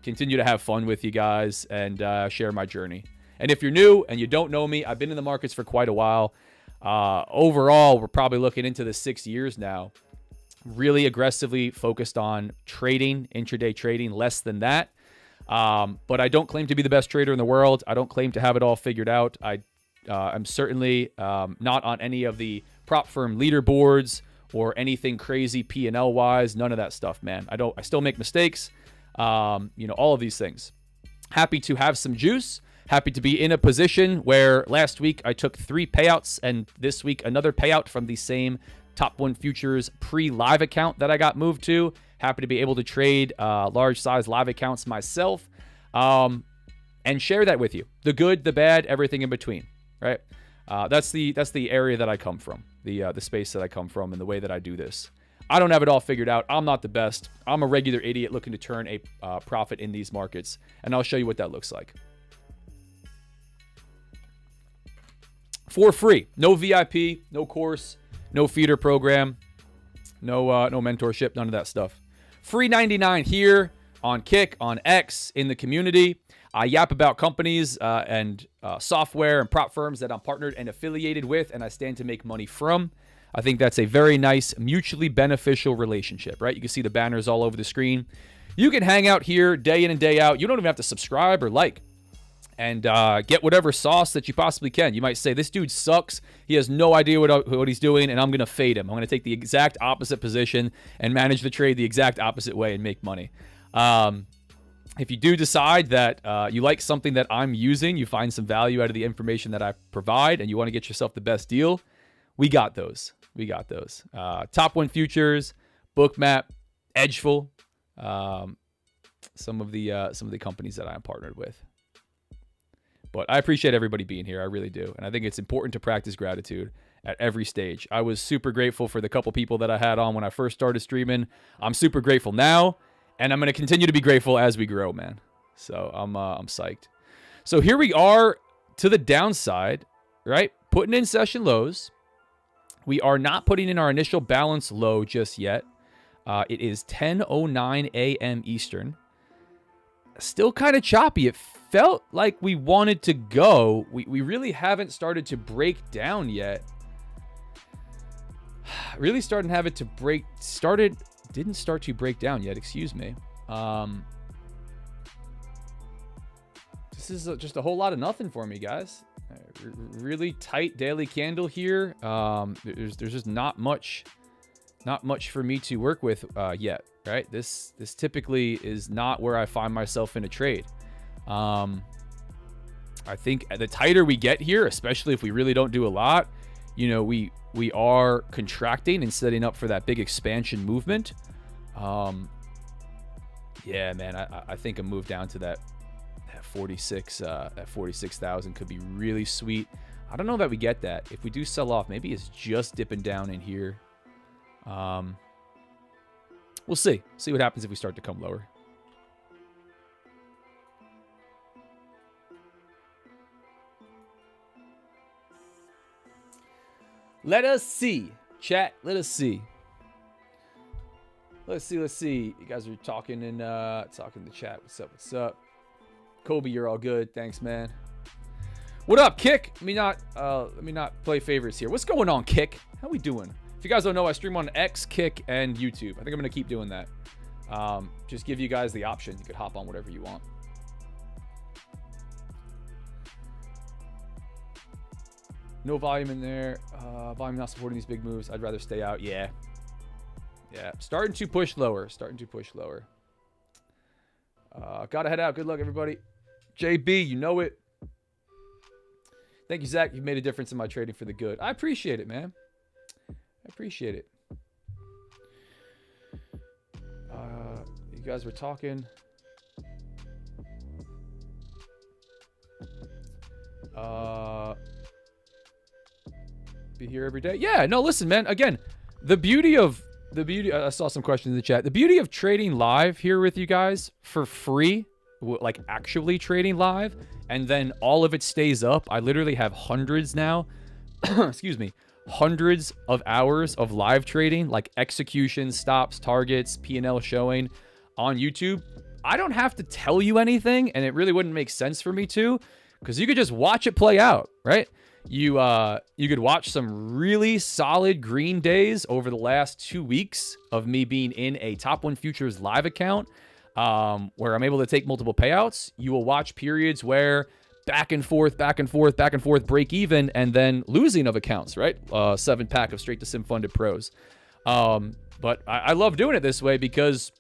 [SPEAKER 2] continue to have fun with you guys, and share my journey. And if you're new and you don't know me, I've been in the markets for quite a while. Overall, we're probably looking into the 6 years now. Really aggressively focused on trading, intraday trading, less than that. But I don't claim to be the best trader in the world. I don't claim to have it all figured out. I'm certainly not on any of the prop firm leaderboards or anything crazy P&L wise. None of that stuff, man. I still make mistakes. All of these things. Happy to have some juice. Happy to be in a position where last week I took 3 payouts and this week another payout from the same Top 1 Futures pre-live account that I got moved to. Happy to be able to trade large size live accounts myself, and share that with you. The good, the bad, everything in between, right? That's the area that I come from, the space that I come from, and the way that I do this. I don't have it all figured out. I'm not the best. I'm a regular idiot looking to turn a profit in these markets, and I'll show you what that looks like. For free, no VIP, no course, no feeder program, no mentorship, none of that stuff. Free 99 here on Kick, on X, in the community. I yap about companies and software and prop firms that I'm partnered and affiliated with, and I stand to make money from. I think that's a very nice, mutually beneficial relationship, right? You can see the banners all over the screen. You can hang out here day in and day out. You don't even have to subscribe or like. And get whatever sauce that you possibly can. You might say, this dude sucks. He has no idea what he's doing, and I'm going to fade him. I'm going to take the exact opposite position and manage the trade the exact opposite way and make money. If you do decide that you like something that I'm using, you find some value out of the information that I provide, and you want to get yourself the best deal, we got those. Top 1 Futures, Bookmap, Edgeful, some of the companies that I am partnered with. But I appreciate everybody being here. I really do. And I think it's important to practice gratitude. at every stage. I was super grateful for the couple people that I had on when I first started streaming. I'm super grateful now, and I'm going to continue to be grateful as we grow, man. So I'm psyched. So here we are to the downside, right? Putting in session lows. We are not putting in our initial balance low just yet. It is 10:09 a.m. Eastern. Still kind of choppy. It felt like we wanted to go. We really haven't started to break down yet. Really starting to have it to break. Didn't start to break down yet. Excuse me. This is just a whole lot of nothing for me, guys. Really tight daily candle here. There's just not much for me to work with yet, right? This typically is not where I find myself in a trade. I think the tighter we get here, especially if we really don't do a lot, you know, we are contracting and setting up for that big expansion movement. Yeah, man, I think a move down to that 46,000 could be really sweet. I don't know that we get that. If we do sell off, maybe it's just dipping down in here. We'll see. See what happens if we start to come lower. Let us see. Chat, let us see. Let's see. You guys are talking in the chat. What's up? Kobe, you're all good. Thanks, man. What up, Kick? Let me not play favorites here. What's going on, Kick? How we doing? If you guys don't know, I stream on X, Kick, and YouTube. I think I'm going to keep doing that. Just give you guys the option. You could hop on whatever you want. No volume in there. Volume not supporting these big moves. I'd rather stay out. Yeah. Starting to push lower. Gotta head out. Good luck, everybody. JB, you know it. Thank you, Zach. You made a difference in my trading for the good. I appreciate it, man. I appreciate it. You guys were talking. Be here every day. Yeah, no, listen, man. Again, the beauty, I saw some questions in the chat. The beauty of trading live here with you guys for free, like actually trading live, and then all of it stays up. I literally have hundreds now. Excuse me. Hundreds of hours of live trading, like execution, stops, targets, P&L showing on YouTube. I don't have to tell you anything, and it really wouldn't make sense for me to, because you could just watch it play out, right? You could watch some really solid green days over the last 2 weeks of me being in a Top 1 Futures live account, where I'm able to take multiple payouts. You will watch periods where back and forth, break even, and then losing of accounts, right? 7-pack of straight to sim funded pros. But I love doing it this way because,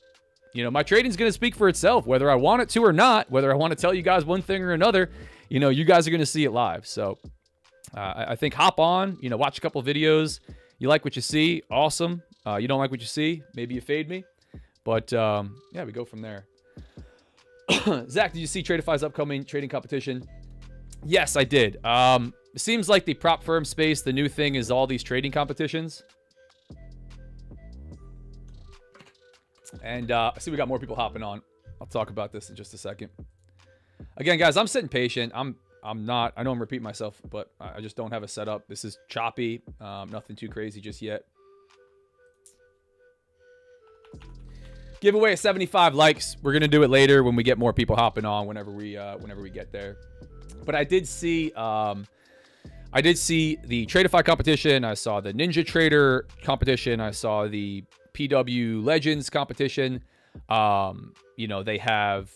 [SPEAKER 2] you know, my trading's going to speak for itself, whether I want it to or not, whether I want to tell you guys one thing or another, you know, you guys are going to see it live. So I think hop on, you know, watch a couple videos. You like what you see, awesome. You don't like what you see, maybe you fade me. But yeah, we go from there. Zach, did you see Tradeify's upcoming trading competition? Yes, I did. It seems like the prop firm space, the new thing is all these trading competitions. And I see we got more people hopping on. I'll talk about this in just a second. Again, guys, I'm sitting patient. I'm not, I know I'm repeating myself, but I just don't have a setup. This is choppy. Nothing too crazy just yet. Give away 75 likes. We're gonna do it later when we get more people hopping on. Whenever we get there. But I did see the Tradeify competition. I saw the Ninja Trader competition. I saw the PW Legends competition. You know, they have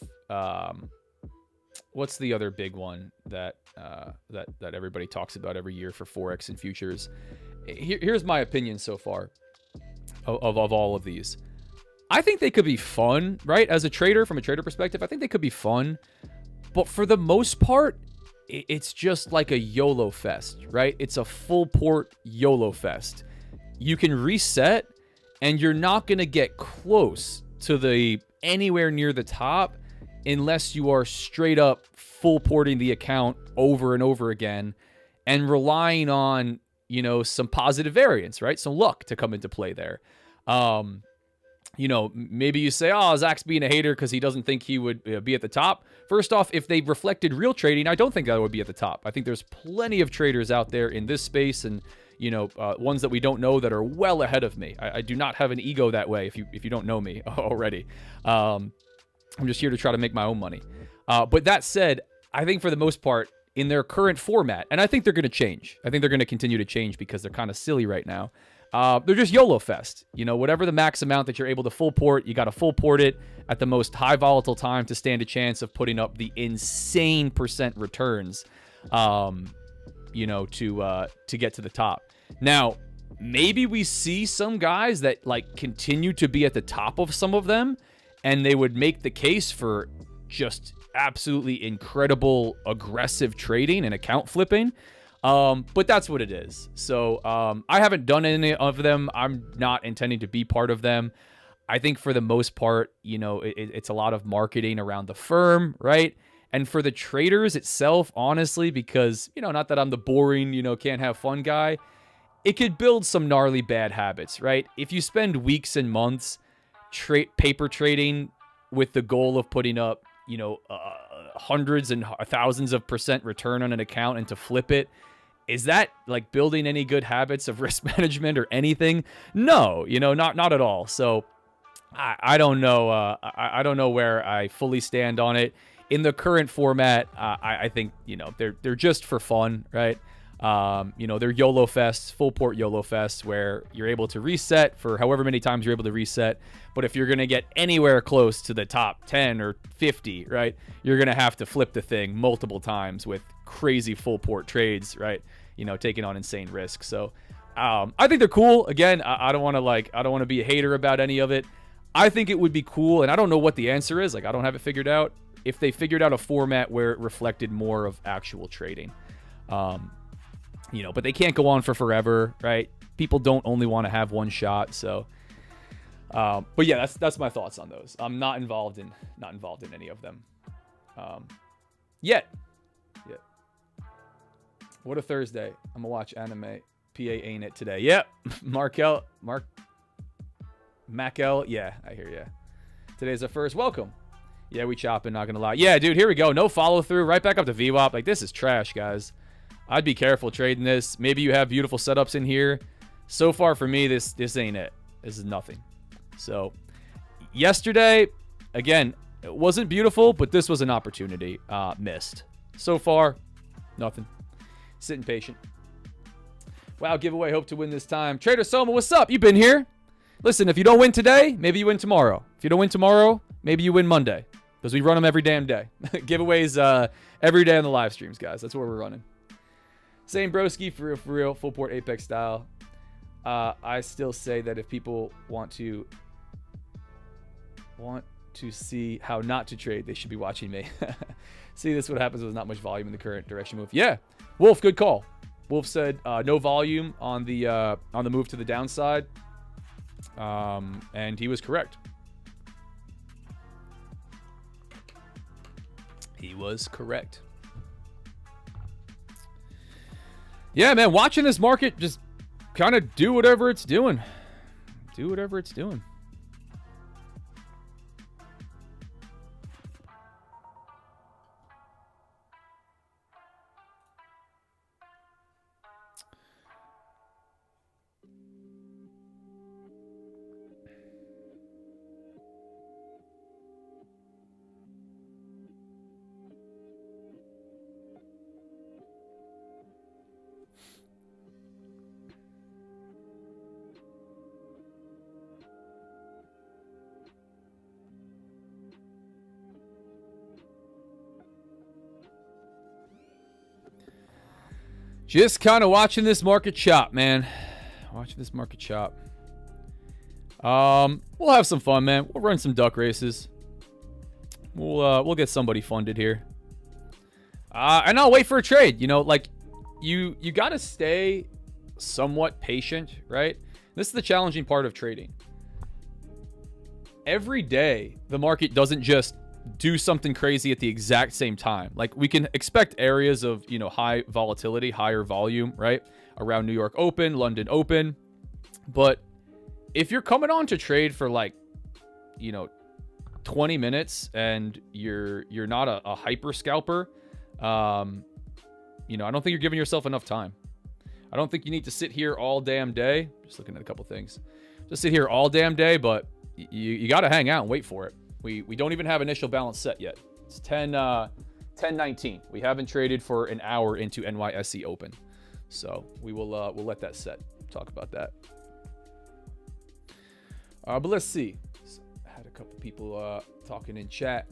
[SPEAKER 2] what's the other big one that everybody talks about every year for Forex and futures? Here's my opinion so far of all of these. I think they could be fun, right? As a trader, from a trader perspective, I think they could be fun. But for the most part, it's just like a YOLO fest, right? It's a full port YOLO fest. You can reset, and you're not going to get close to the anywhere near the top unless you are straight up full porting the account over and over again and relying on you know, some positive variance, right? Some luck to come into play there. You know, maybe you say, oh, Zach's being a hater because he doesn't think he would be at the top. First off, if they reflected real trading, I don't think that would be at the top. I think there's plenty of traders out there in this space, and, you know, ones that we don't know that are well ahead of me. I do not have an ego that way if you don't know me already. I'm just here to try to make my own money. But that said, I think for the most part, in their current format, and I think they're going to change. I think they're going to continue to change because they're kind of silly right now. They're just YOLO fest. You know, whatever the max amount that you're able to full port, you got to full port it at the most high volatile time to stand a chance of putting up the insane % returns, you know, to get to the top. Now, maybe we see some guys that like continue to be at the top of some of them, and they would make the case for just absolutely incredible aggressive trading and account flipping. But that's what it is. So I haven't done any of them. I'm not intending to be part of them. I think for the most part, you know, it's a lot of marketing around the firm, right? And for the traders itself, honestly, because, you know, not that I'm the boring, you know, can't have fun guy, it could build some gnarly bad habits, right? If you spend weeks and months paper trading with the goal of putting up, you know, hundreds and thousands of % return on an account and to flip it, is that like building any good habits of risk management or anything? No, you know, not at all. So I don't know. I don't know where I fully stand on it in the current format. I think, you know, they're just for fun, right? You know, they're YOLO fests, full port YOLO fests, where you're able to reset for however many times you're able to reset. But if you're going to get anywhere close to the top 10 or 50, right, you're going to have to flip the thing multiple times with crazy full port trades, right? You know, taking on insane risk. So I think they're cool. Again, I don't want to be a hater about any of it. I think it would be cool, and I don't know what the answer is. Like, I don't have it figured out. If they figured out a format where it reflected more of actual trading. You know, but they can't go on for forever, right? People don't only want to have one shot. So, but yeah, that's my thoughts on those. I'm not involved in any of them, yet. What a Thursday! I'm gonna watch anime. PA ain't it today? Yep. Mackel. Yeah, I hear ya. Today's our first. Welcome. Yeah, we chopping. Not gonna lie. Yeah, dude. Here we go. No follow through. Right back up to VWAP. Like, this is trash, guys. I'd be careful trading this. Maybe you have beautiful setups in here. So far for me, this ain't it. This is nothing. So yesterday, again, it wasn't beautiful, but this was an opportunity missed. So far, nothing. Sitting patient. Wow, giveaway. Hope to win this time. Trader Soma, what's up? You been here? Listen, if you don't win today, maybe you win tomorrow. If you don't win tomorrow, maybe you win Monday. Because we run them every damn day. Giveaways every day on the live streams, guys. That's what we're running. Same broski, for real, full port Apex style. I still say that if people want to see how not to trade, they should be watching me. See, this is what happens with not much volume in the current direction move. Yeah, Wolf, good call. Wolf said no volume on the move to the downside, and he was correct. He was correct. Yeah, man, watching this market just kind of do whatever it's doing. Do whatever it's doing. Just kind of watching this market chop, man. Watching this market chop. We'll have some fun, man. We'll run some duck races. We'll get somebody funded here. And I'll wait for a trade. You know, like you got to stay somewhat patient, right? This is the challenging part of trading. Every day, the market doesn't just do something crazy at the exact same time. Like, we can expect areas of, you know, high volatility, higher volume, right? around New York Open, London Open. But if you're coming on to trade for like, 20 minutes and you're not a hyper scalper, I don't think you're giving yourself enough time. I don't think you need to sit here all damn day. Just looking at a couple things. Just sit here all damn day, but you got to hang out and wait for it. We don't even have initial balance set yet. It's 10:19. We haven't traded for an hour into NYSE Open. So we'll let that set. Talk about that. But let's see. I had a couple people talking in chat.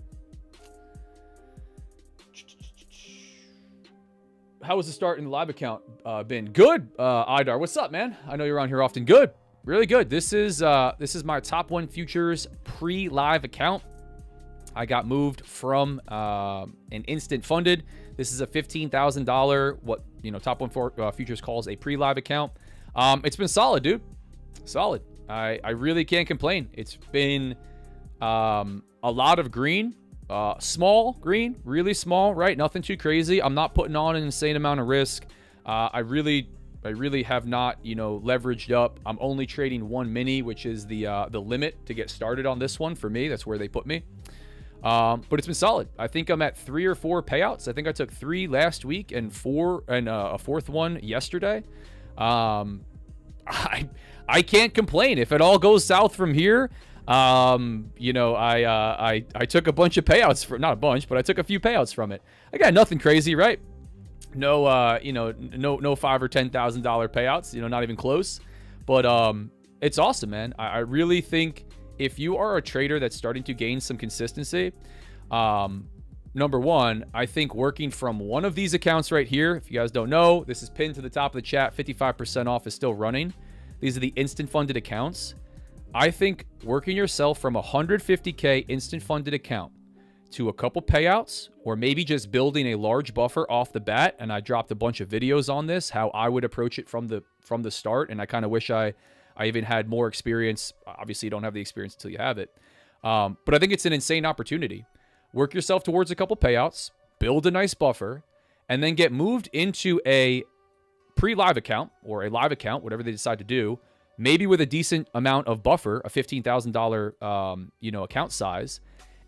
[SPEAKER 2] How was the start in the live account been? Good, Idar. What's up, man? I know you're on here often. Good, really good. This is my Top 1 Futures pre-live account. I got moved from an instant funded. This is a $15,000 what Top 1 Futures calls a pre-live account. It's been solid, dude. Solid. I really can't complain. It's been a lot of green. Small green, really small, right? Nothing too crazy. I'm not putting on an insane amount of risk. I really have not, leveraged up. I'm only trading one mini, which is the limit to get started on this one for me. That's where they put me. But it's been solid. I think I'm at 3 or 4 payouts. I think I took 3 last week and a fourth one yesterday. I can't complain. If it all goes south from here, I took a bunch of payouts for, not a bunch, but I took a few payouts from it. I got nothing crazy, right? No, no $5,000 or $10,000 payouts, not even close. But it's awesome, man. I really think if you are a trader that's starting to gain some consistency, number one, I think working from one of these accounts right here, if you guys don't know, this is pinned to the top of the chat, 55% off is still running. These are the instant funded accounts. I think working yourself from a 150K instant funded account to a couple payouts, or maybe just building a large buffer off the bat, and I dropped a bunch of videos on this, how I would approach it from the start, and I kind of wish I even had more experience. Obviously, you don't have the experience until you have it. But I think it's an insane opportunity. Work yourself towards a couple payouts, build a nice buffer, and then get moved into a pre-live account or a live account, whatever they decide to do, maybe with a decent amount of buffer, a $15,000 account size.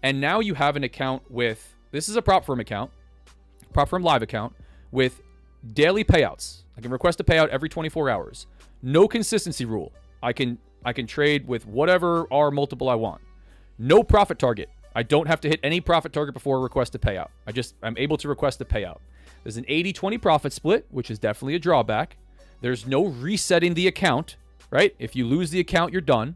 [SPEAKER 2] And now you have an account with, this is a prop firm account, prop firm live account with daily payouts. I can request a payout every 24 hours. No consistency rule. I can trade with whatever R multiple I want. No profit target. I don't have to hit any profit target before I request a payout. I'm able to request a payout. There's an 80-20 profit split, which is definitely a drawback. There's no resetting the account, right? If you lose the account, you're done.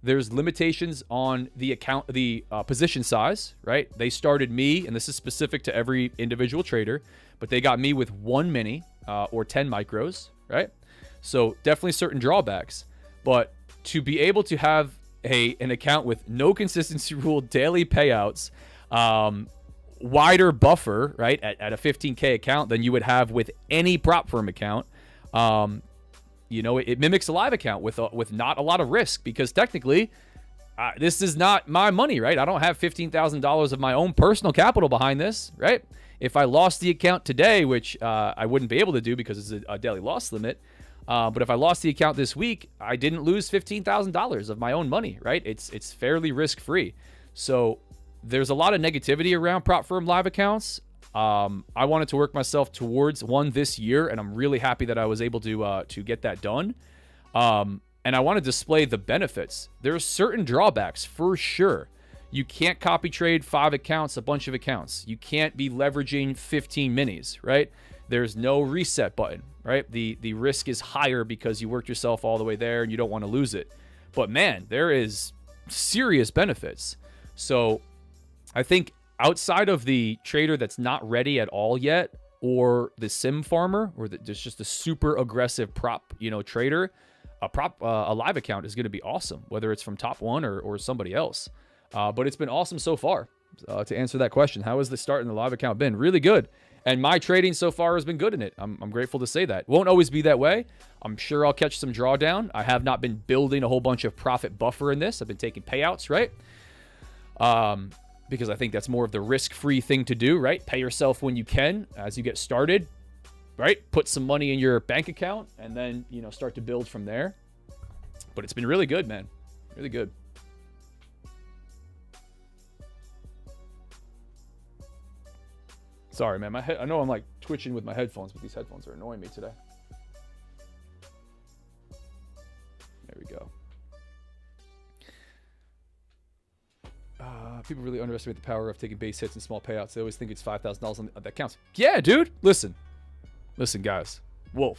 [SPEAKER 2] There's limitations on the account, the position size, right? They started me, and this is specific to every individual trader, but they got me with 1 mini or 10 micros, right? So definitely certain drawbacks. But to be able to have an account with no consistency rule, daily payouts, wider buffer, right, at a 15K account than you would have with any prop firm account, it mimics a live account with not a lot of risk, because technically this is not my money, right? I don't have $15,000 of my own personal capital behind this, right? If I lost the account today, which I wouldn't be able to do because it's a daily loss limit, but if I lost the account this week, I didn't lose $15,000 of my own money, right? It's fairly risk-free. So there's a lot of negativity around prop firm live accounts. I wanted to work myself towards one this year, and I'm really happy that I was able to get that done. And I want to display the benefits. There are certain drawbacks for sure. You can't copy trade 5 accounts, a bunch of accounts. You can't be leveraging 15 minis, right? There's no reset button, right? The risk is higher because you worked yourself all the way there and you don't want to lose it. But man, there is serious benefits. So I think outside of the trader that's not ready at all yet, or the sim farmer, or there's just a super aggressive prop, trader, a live account is going to be awesome, whether it's from Top 1 or somebody else. But it's been awesome so far. To answer that question, how has the start in the live account been? Really good. And my trading so far has been good in it. I'm grateful to say that. Won't always be that way. I'm sure I'll catch some drawdown. I have not been building a whole bunch of profit buffer in this. I've been taking payouts, right? Because I think that's more of the risk-free thing to do, right? Pay yourself when you can as you get started. right? Put some money in your bank account and then, start to build from there. But it's been really good, man. Really good. Sorry, man. I know I'm like twitching with my headphones, but these headphones are annoying me today. There we go. People really underestimate the power of taking base hits and small payouts. They always think it's $5,000 that counts. Yeah, dude. Listen, guys. Wolf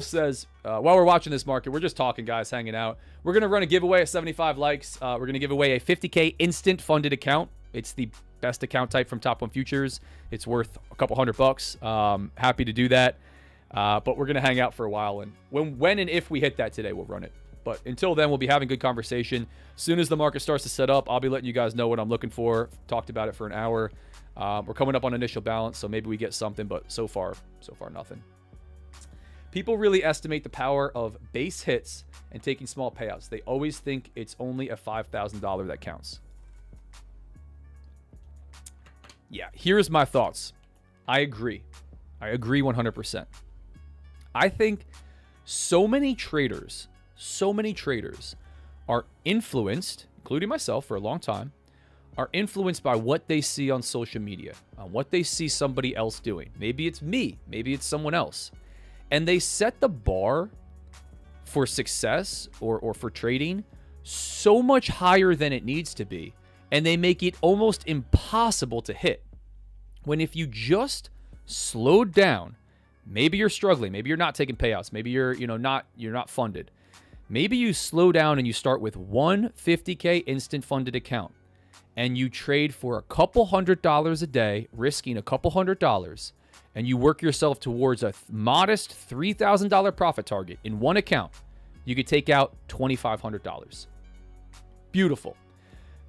[SPEAKER 2] says, while we're watching this market, we're just talking, guys, hanging out. We're going to run a giveaway at 75 likes. We're going to give away a 50K instant funded account. It's the best account type from Top 1 Futures. It's worth a couple $100. Happy to do that. But we're going to hang out for a while. And when and if we hit that today, we'll run it. But until then, we'll be having good conversation. As soon as the market starts to set up, I'll be letting you guys know what I'm looking for. Talked about it for an hour. We're coming up on initial balance, so maybe we get something, but so far nothing. People really estimate the power of base hits and taking small payouts. They always think it's only a $5,000 that counts. Yeah, here's my thoughts. I agree 100%. I think so many traders are influenced, including myself for a long time, are influenced by what they see on social media, on what they see somebody else doing. Maybe it's me, maybe it's someone else. And they set the bar for success or for trading so much higher than it needs to be, and they make it almost impossible to hit. When if you just slowed down, maybe you're struggling, maybe you're not taking payouts, maybe you're not funded. Maybe you slow down and you start with one 50K instant funded account and you trade for a couple $100 a day, risking a couple $100, and you work yourself towards a modest $3,000 profit target in one account. You could take out $2,500. Beautiful.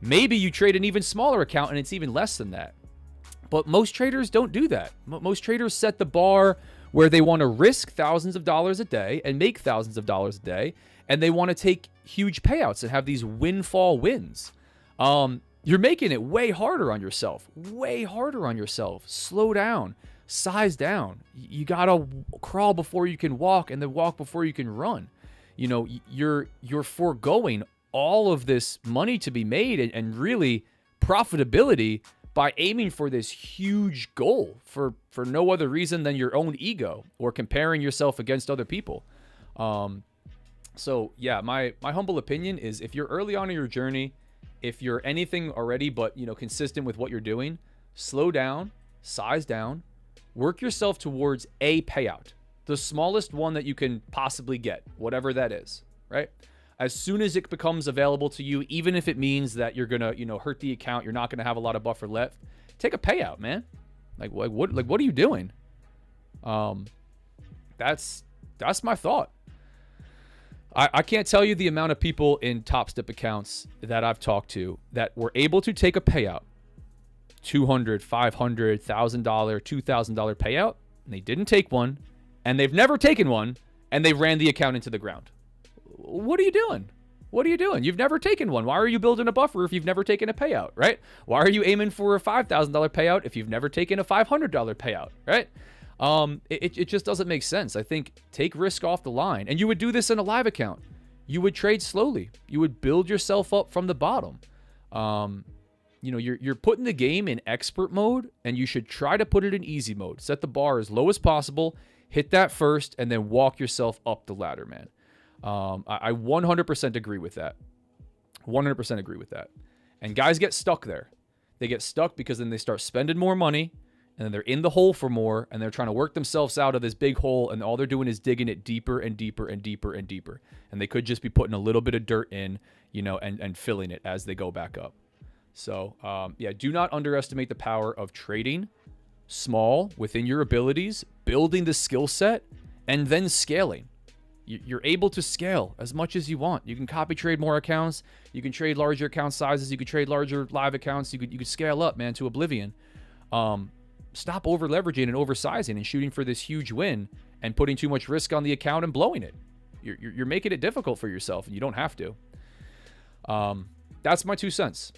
[SPEAKER 2] Maybe you trade an even smaller account and it's even less than that. But most traders don't do that. Most traders set the bar where they want to risk thousands of dollars a day and make thousands of dollars a day, and they want to take huge payouts and have these windfall wins. You're making it way harder on yourself. Slow down. Size down. You got to crawl before you can walk and then walk before you can run. You're foregoing all of this money to be made and really profitability by aiming for this huge goal for no other reason than your own ego or comparing yourself against other people. So yeah, my humble opinion is if you're early on in your journey, if you're anything already but consistent with what you're doing, slow down, size down, work yourself towards a payout, the smallest one that you can possibly get, whatever that is, right? As soon as it becomes available to you, even if it means that you're gonna hurt the account, you're not gonna have a lot of buffer left, take a payout, man. Like what are you doing? That's my thought. I can't tell you the amount of people in Top Step accounts that I've talked to that were able to take a payout, $200, $500, $1,000, $2,000 payout, and they didn't take one, and they've never taken one, and they ran the account into the ground. What are you doing? You've never taken one. Why are you building a buffer if you've never taken a payout, right? Why are you aiming for a $5,000 payout if you've never taken a $500 payout, right? It just doesn't make sense. I think take risk off the line. And you would do this in a live account. You would trade slowly. You would build yourself up from the bottom. You're putting the game in expert mode, and you should try to put it in easy mode. Set the bar as low as possible, hit that first, and then walk yourself up the ladder, man. I 100% agree with that. 100% agree with that. And guys get stuck there. They get stuck because then they start spending more money, and then they're in the hole for more, and they're trying to work themselves out of this big hole, and all they're doing is digging it deeper and deeper and deeper and deeper. And they could just be putting a little bit of dirt in, and filling it as they go back up. So, do not underestimate the power of trading small within your abilities, building the skill set, and then scaling. You're able to scale as much as you want. You can copy trade more accounts. You can trade larger account sizes. You can trade larger live accounts. You could scale up, man, to oblivion. Stop over leveraging and oversizing and shooting for this huge win and putting too much risk on the account and blowing it. You're making it difficult for yourself, and you don't have to. That's my 2 cents.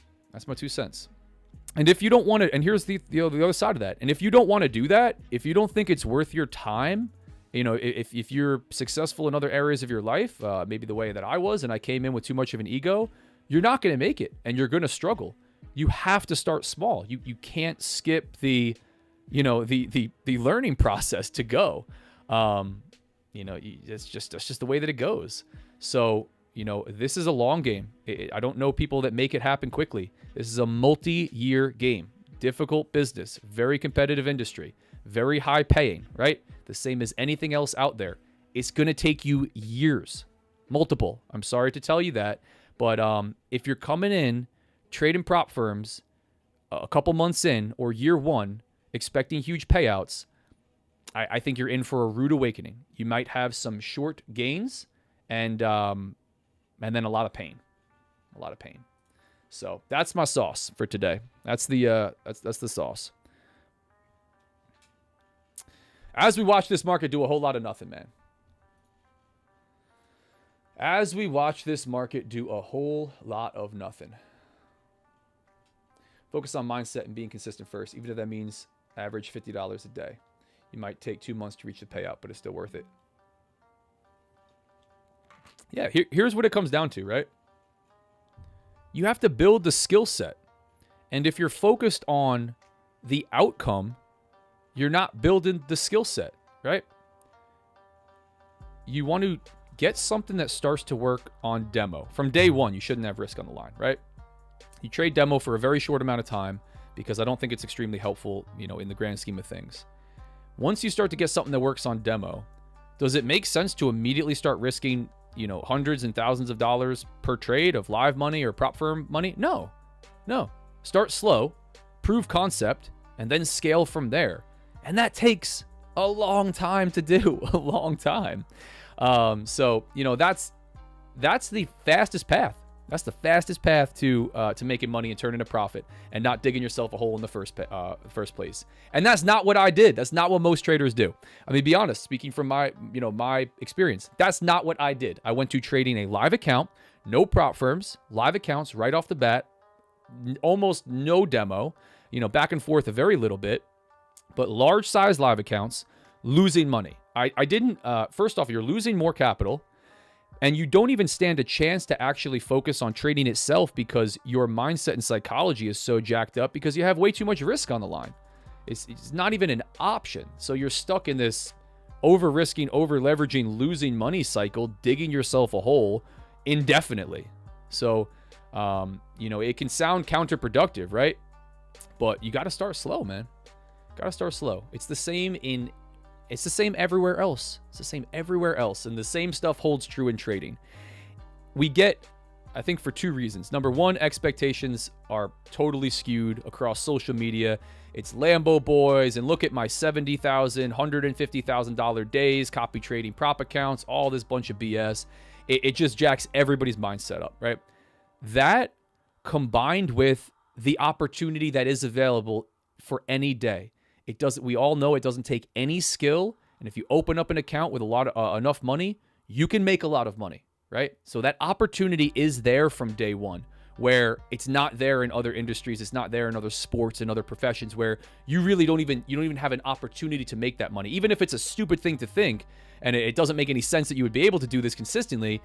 [SPEAKER 2] And if you don't want to, and here's the other side of that. And if you don't want to do that, if you don't think it's worth your time, if you're successful in other areas of your life, maybe the way that I was, and I came in with too much of an ego, you're not going to make it, and you're going to struggle. You have to start small. You can't skip the learning process to go. That's just the way that it goes. So, this is a long game. I don't know people that make it happen quickly. This is a multi-year game. Difficult business, very competitive industry, very high paying, right? The same as anything else out there. It's going to take you years, multiple. I'm sorry to tell you that, but if you're coming in, trading prop firms a couple months in or year one, expecting huge payouts, I think you're in for a rude awakening. You might have some short gains and then a lot of pain. So that's my sauce for today. That's the sauce. As we watch this market do a whole lot of nothing, man. As we watch this market do a whole lot of nothing. Focus on mindset and being consistent first, even if that means average $50 a day. You might take 2 months to reach the payout, but it's still worth it. Yeah, here's what it comes down to, right? You have to build the skill set. And if you're focused on the outcome, you're not building the skill set, right? You want to get something that starts to work on demo. From day one, you shouldn't have risk on the line, right? You trade demo for a very short amount of time because I don't think it's extremely helpful, in the grand scheme of things. Once you start to get something that works on demo, does it make sense to immediately start risking, hundreds and thousands of dollars per trade of live money or prop firm money? No. Start slow, prove concept, and then scale from there. And that takes a long time to do, a long time. So that's the fastest path. That's the fastest path to making money and turning a profit and not digging yourself a hole in the first place. And that's not what I did. That's not what most traders do. I mean, be honest, speaking from my experience, that's not what I did. I went to trading a live account, no prop firms, live accounts right off the bat, almost no demo, back and forth a very little bit, but large size live accounts, losing money. I didn't, first off, you're losing more capital. And you don't even stand a chance to actually focus on trading itself because your mindset and psychology is so jacked up because you have way too much risk on the line. It's not even an option. So you're stuck in this over-risking, over-leveraging, losing money cycle, digging yourself a hole indefinitely. So, it can sound counterproductive, right? But you got to start slow, man. Got to start slow. It's the same everywhere else. And the same stuff holds true in trading. We get, I think, for two reasons. Number one, expectations are totally skewed across social media. It's Lambo boys and look at my $70,000, $150,000 days, copy trading prop accounts, all this bunch of BS. It just jacks everybody's mindset up, right? That combined with the opportunity that is available for any day. We all know it doesn't take any skill. And if you open up an account with enough money, you can make a lot of money, right? So that opportunity is there from day one, where it's not there in other industries. It's not there in other sports and other professions where you really don't even have an opportunity to make that money. Even if it's a stupid thing to think, and it doesn't make any sense that you would be able to do this consistently,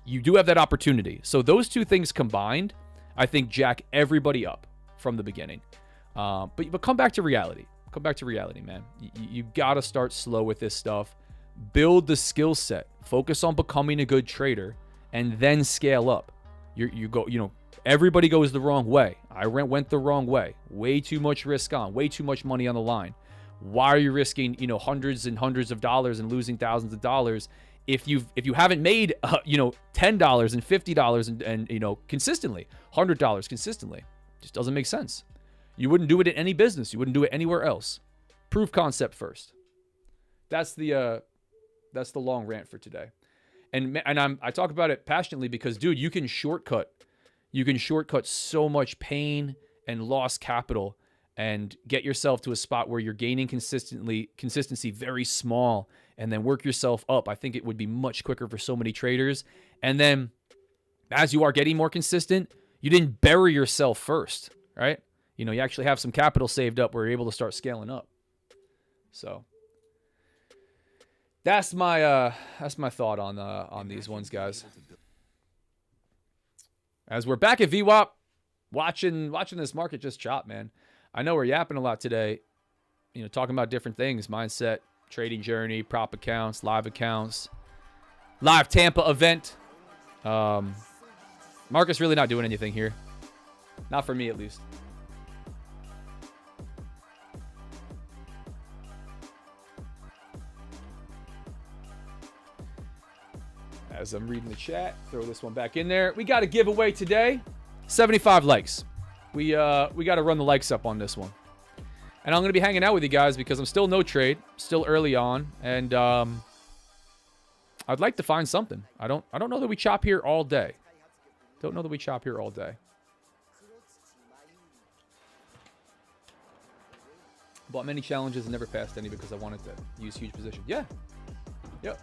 [SPEAKER 2] you do have that opportunity. So those two things combined, I think, jack everybody up from the beginning. But come back to reality. Come back to reality, man. You got to start slow with this stuff. Build the skill set. Focus on becoming a good trader, and then scale up. Everybody goes the wrong way. I went the wrong way. Way too much risk on. Way too much money on the line. Why are you risking hundreds and hundreds of dollars and losing thousands of dollars if you haven't made $10 and $50 and consistently $100 consistently? Just doesn't make sense. You wouldn't do it in any business. You wouldn't do it anywhere else. Prove concept first. That's the long rant for today. And I talk about it passionately because, dude, you can shortcut so much pain and lost capital and get yourself to a spot where you're gaining consistency very small and then work yourself up. I think it would be much quicker for so many traders. And then as you are getting more consistent, you didn't bury yourself first, right? you know, you actually have some capital saved up where you're able to start scaling up. So that's my thought on these ones, guys. As we're back at VWAP, watching this market just chop, man. I know we're yapping a lot today, you know, talking about different things: mindset, trading journey, prop accounts, live Tampa event. Marcus really not doing anything here. Not for me, at least. As I'm reading the chat, throw this one back in there. We got a giveaway today. 75 likes. We got to run the likes up on this one. And I'm going to be hanging out with you guys because I'm still no trade, still early on, and I'd like to find something. I don't know that we chop here all day. Don't know that we chop here all day. Bought many challenges and never passed any because I wanted to use huge position. Yeah. Yep.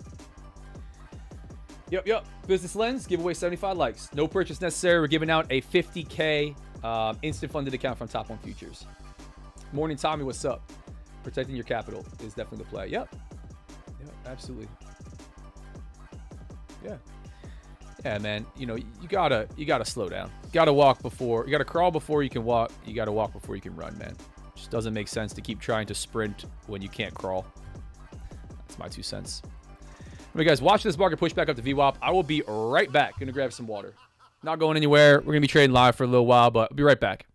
[SPEAKER 2] Business Lens, giveaway 75 likes. No purchase necessary. We're giving out a 50K instant funded account from Top 1 Futures. Morning, Tommy. What's up? Protecting your capital is definitely the play. Yep, absolutely. Yeah, man. You know, you gotta slow down. You gotta crawl before you can walk. You gotta walk before you can run, man. Just doesn't make sense to keep trying to sprint when you can't crawl. That's my 2 cents. Anyway, guys, watch this market push back up to VWAP. I will be right back. Gonna grab some water. Not going anywhere. We're gonna be trading live for a little while, but I'll be right back.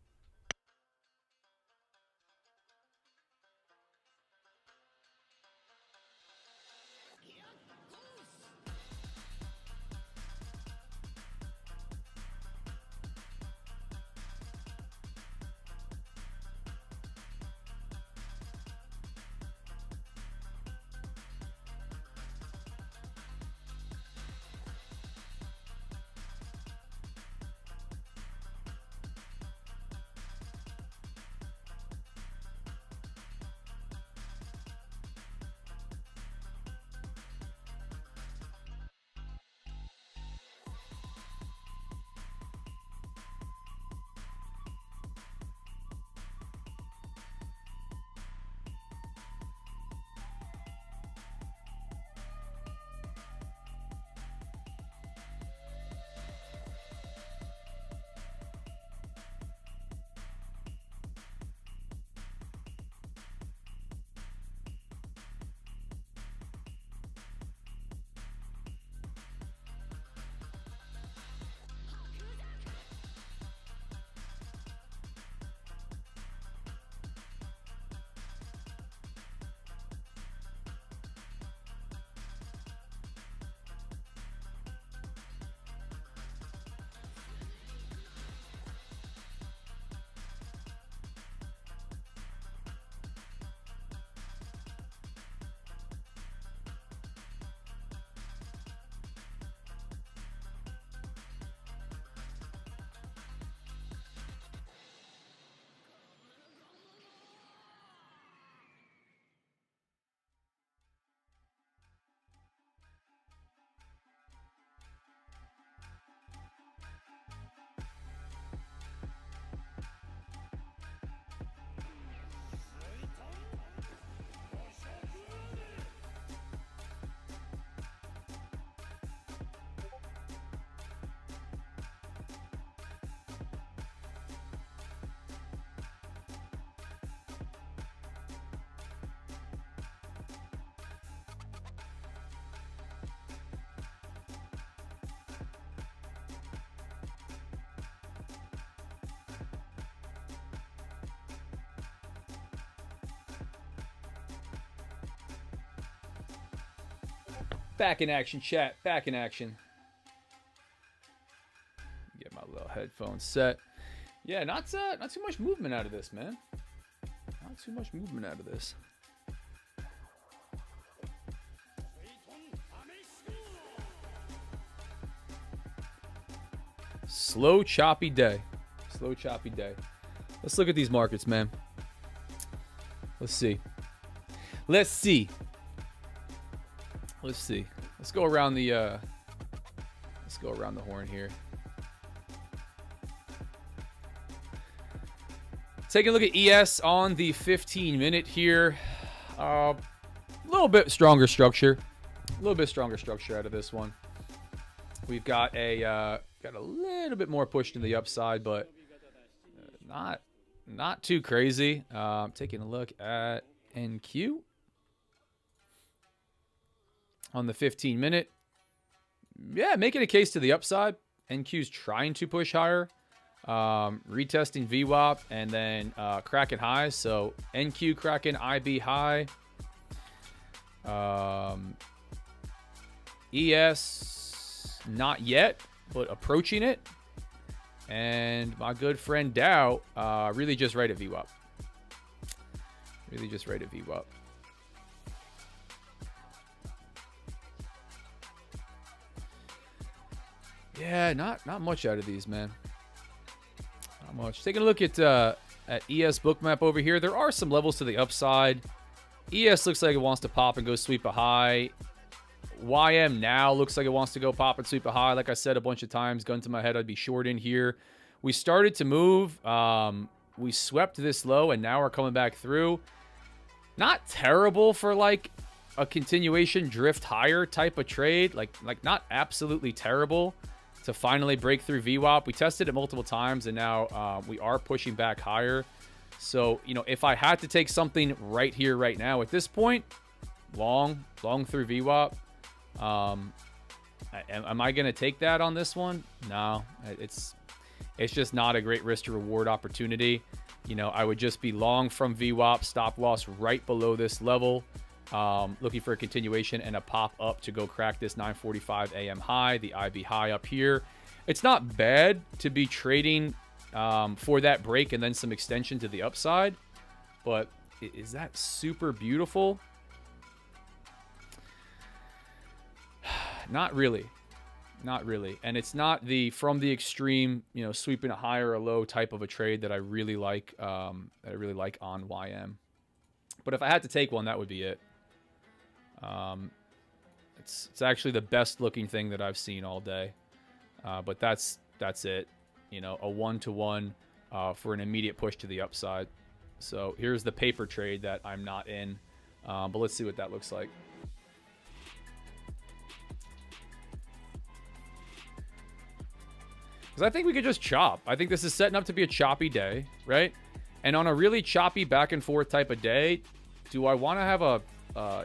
[SPEAKER 2] Back in action, chat. Back in action. Get my little headphones set. Yeah, not too much movement out of this, man. Not too much movement out of this. Slow, choppy day. Slow, choppy day. Let's look at these markets, man. Let's see. Let's see. Let's see. Let's go around the horn here. Taking a look at ES on the 15-minute here. A little bit stronger structure. A little bit stronger structure out of this one. We've got a little bit more push to the upside, but not too crazy. Taking a look at NQ on the 15-minute. Yeah, making a case to the upside. NQ's trying to push higher. Retesting VWAP and then cracking highs. So NQ cracking IB high. ES not yet, but approaching it. And my good friend Dow really just right at VWAP. Really just right at VWAP. Yeah, not much out of these, man. Not much. Taking a look at ES bookmap over here. There are some levels to the upside. ES looks like it wants to pop and go sweep a high. YM now looks like it wants to go pop and sweep a high. Like I said a bunch of times, gun to my head, I'd be short in here. We started to move. We swept this low, and now we're coming back through. Not terrible for like a continuation drift higher type of trade. Like not absolutely terrible to finally break through VWAP. We tested it multiple times, and now we are pushing back higher. So, you know, if I had to take something right here, right now, at this point, long through VWAP. Am I going to take that on this one? No, it's just not a great risk to reward opportunity. You know, I would just be long from VWAP, stop loss right below this level, looking for a continuation and a pop up to go crack this 9:45 a.m. high, the IB high up here. It's not bad to be trading for that break and then some extension to the upside, but is that super beautiful? Not really. Not really. And it's not the from the extreme, you know, sweeping a high or a low type of a trade that I really like on YM. But if I had to take one, that would be it. It's actually the best looking thing that I've seen all day. But that's it. You know, a 1-to-1 for an immediate push to the upside. So here's the paper trade that I'm not in. But let's see what that looks like. Because I think we could just chop. I think this is setting up to be a choppy day, right? And on a really choppy back and forth type of day, do I want to have a,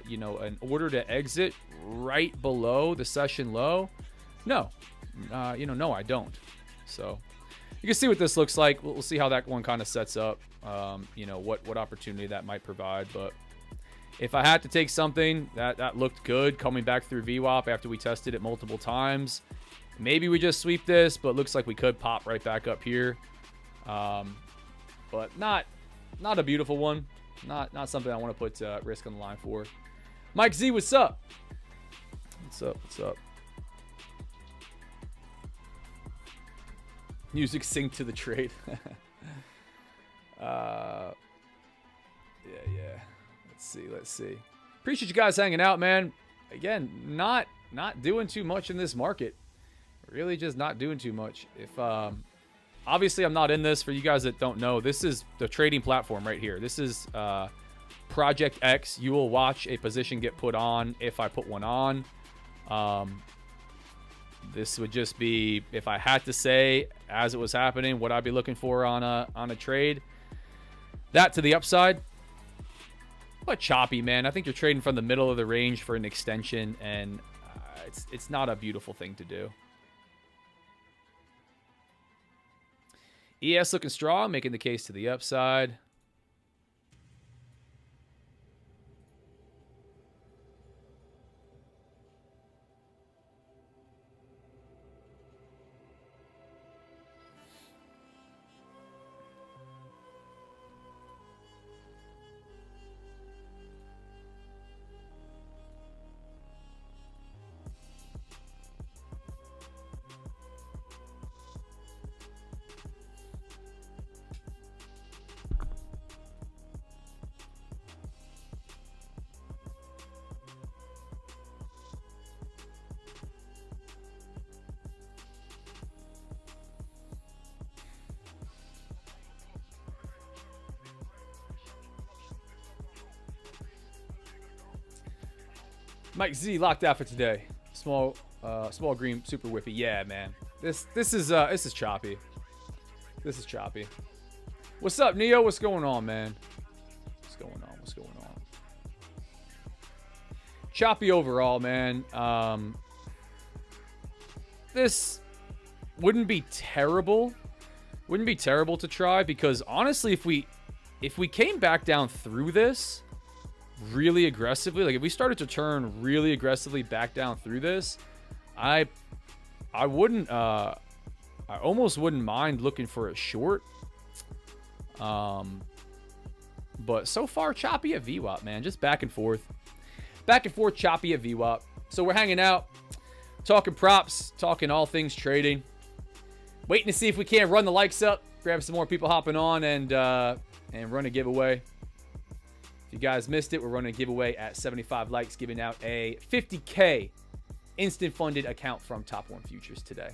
[SPEAKER 2] you know, an order to exit right below the session low? No. You know, no, I don't. So you can see what this looks like. We'll see how that one kind of sets up. You know, what opportunity that might provide. But if I had to take something that looked good coming back through VWAP after we tested it multiple times, maybe we just sweep this, but looks like we could pop right back up here. But not a beautiful one. Not something I want to put risk on the line for. Mike Z, what's up? What's up? What's up? Music synced to the trade. Yeah. Let's see. Appreciate you guys hanging out, man. Again, not doing too much in this market. Really just not doing too much. If obviously I'm not in this. For you guys that don't know, this is the trading platform right here. This is Project X. You will watch a position get put on if I put one on. This would just be, if I had to say as it was happening, what I'd be looking for on a trade. That to the upside. But choppy, man. I think you're trading from the middle of the range for an extension, and it's not a beautiful thing to do. ES looking strong, making the case to the upside. Mike Z locked out for today. Small green super whippy. Yeah, man. This is choppy. This is choppy. What's up, Neo? What's going on, man? What's going on? What's going on? Choppy overall, man. This wouldn't be terrible. Wouldn't be terrible to try, because honestly, if we came back down through this really aggressively, like if we started to turn really aggressively back down through this, I wouldn't I almost wouldn't mind looking for a short. But so far choppy at VWAP, man. Just back and forth. Back and forth choppy at VWAP. So we're hanging out, talking props, talking all things trading. Waiting to see if we can't run the likes up, grab some more people hopping on, and run a giveaway. If you guys missed it, we're running a giveaway at 75 likes, giving out a 50K instant funded account from Top 1 Futures today.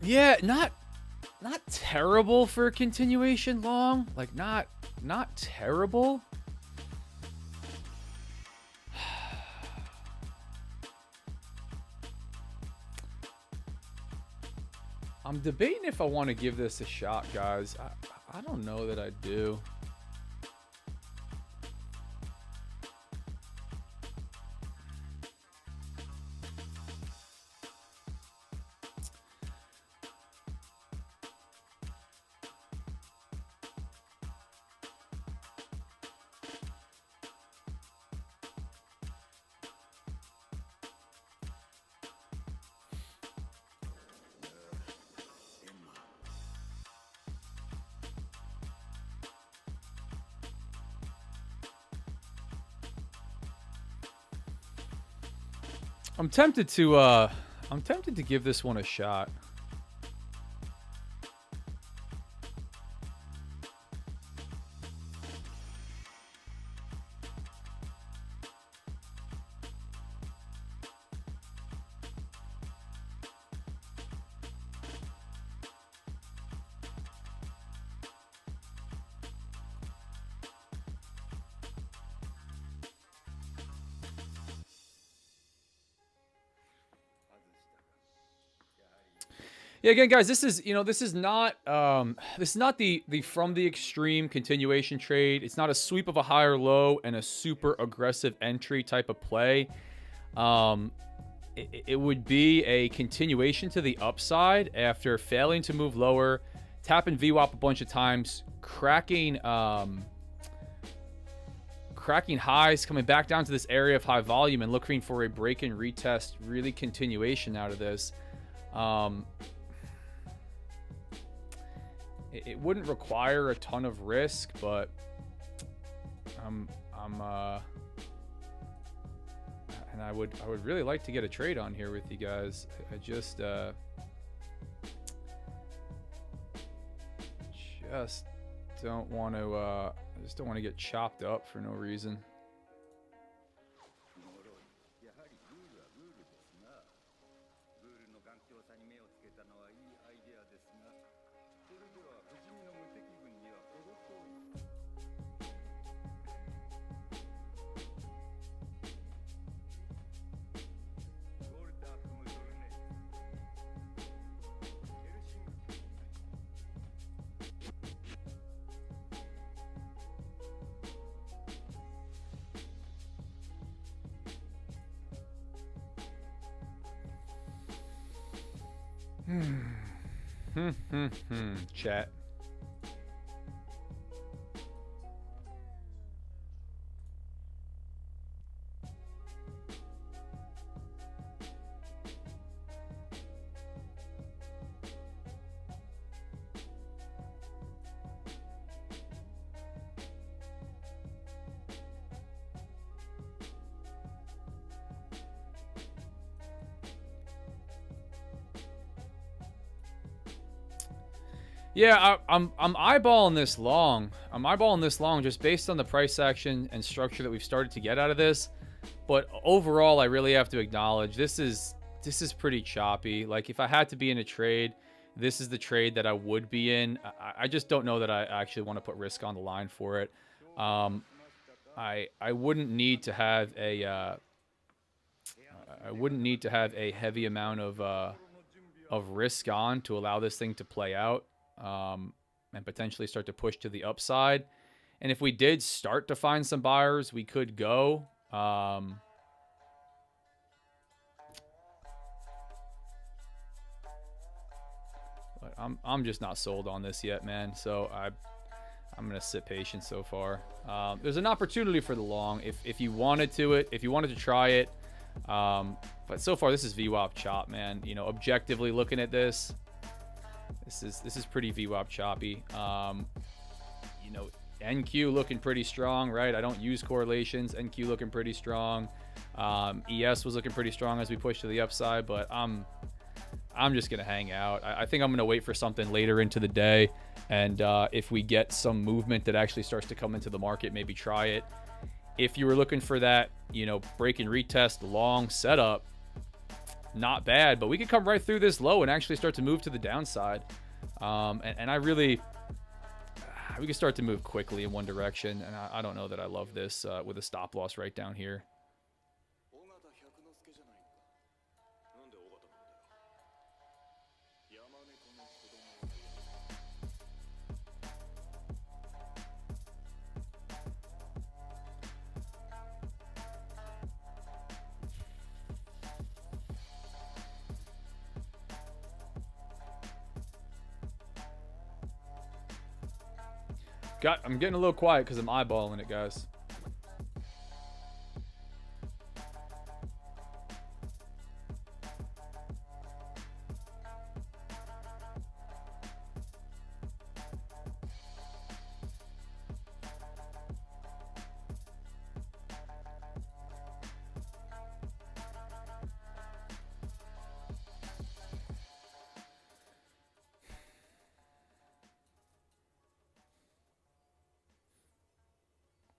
[SPEAKER 2] Yeah, not terrible for a continuation long. Like not terrible. I'm debating if I want to give this a shot, guys. I don't know that I do. I'm tempted to give this one a shot. Yeah, again, guys, this is not the from the extreme continuation trade. It's not a sweep of a higher low and a super aggressive entry type of play. It would be a continuation to the upside after failing to move lower, tapping VWAP a bunch of times, cracking highs, coming back down to this area of high volume and looking for a break and retest, really continuation out of this. It wouldn't require a ton of risk, but and I would really like to get a trade on here with you guys. I just don't want to get chopped up for no reason. Chat. Yeah, I'm eyeballing this long. I'm eyeballing this long just based on the price action and structure that we've started to get out of this. But overall, I really have to acknowledge this is pretty choppy. Like, if I had to be in a trade, this is the trade that I would be in. I just don't know that I actually want to put risk on the line for it. I wouldn't need to have a heavy amount of risk on to allow this thing to play out. And potentially start to push to the upside. And if we did start to find some buyers, we could go. But I'm just not sold on this yet, man. So I'm gonna sit patient so far. There's an opportunity for the long if you wanted to try it. But so far this is VWAP chop, man. You know, objectively looking at this. This is pretty VWAP choppy. You know, NQ looking pretty strong, right? I don't use correlations. NQ looking pretty strong. ES was looking pretty strong as we push to the upside, but I'm just gonna hang out. I think I'm gonna wait for something later into the day, and if we get some movement that actually starts to come into the market, maybe try it. If you were looking for that, you know, break and retest long setup, not bad, but we could come right through this low and actually start to move to the downside. And we could start to move quickly in one direction, and I don't know that I love this with a stop loss right down here. I'm getting a little quiet because I'm eyeballing it, guys.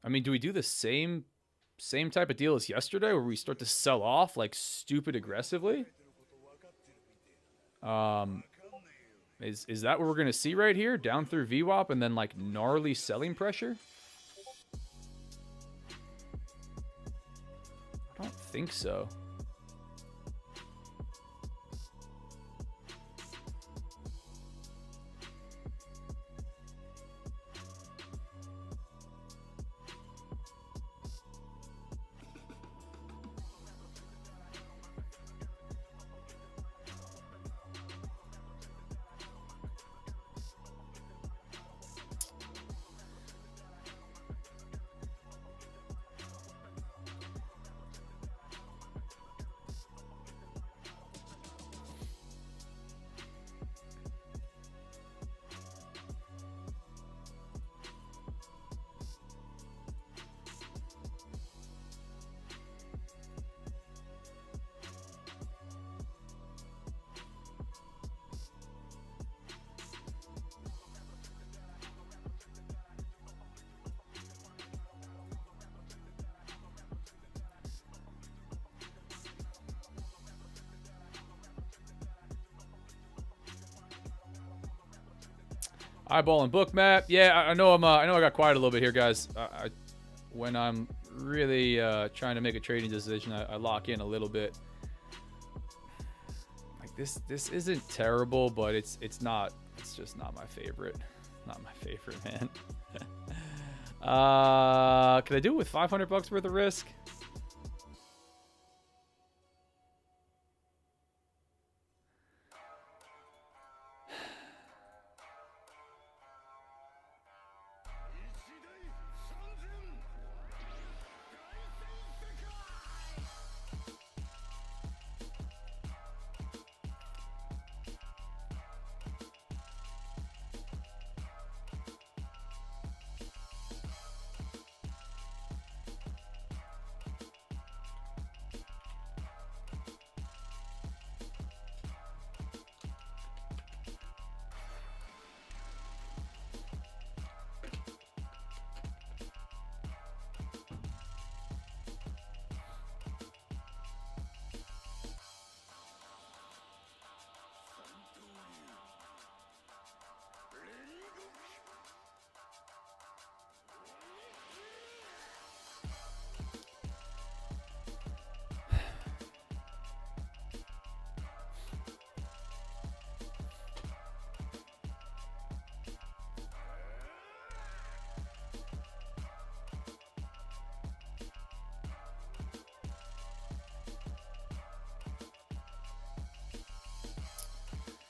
[SPEAKER 2] I mean, do we do the same type of deal as yesterday where we start to sell off like stupid aggressively? Is that what we're going to see right here? Down through VWAP and then like gnarly selling pressure? I don't think so. Eyeball and book map. Yeah, I know I got quiet a little bit here, guys. When I'm really trying to make a trading decision, I lock in a little bit. Like this isn't terrible, but it's just not my favorite. Not my favorite, man. Can I do it with 500 bucks worth of risk?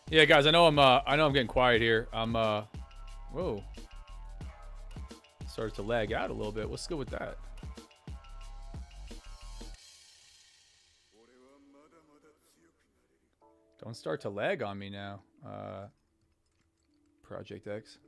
[SPEAKER 2] Yeah, guys, I know I'm getting quiet here. Whoa. Started to lag out a little bit. What's good with that? Don't start to lag on me now. Project X.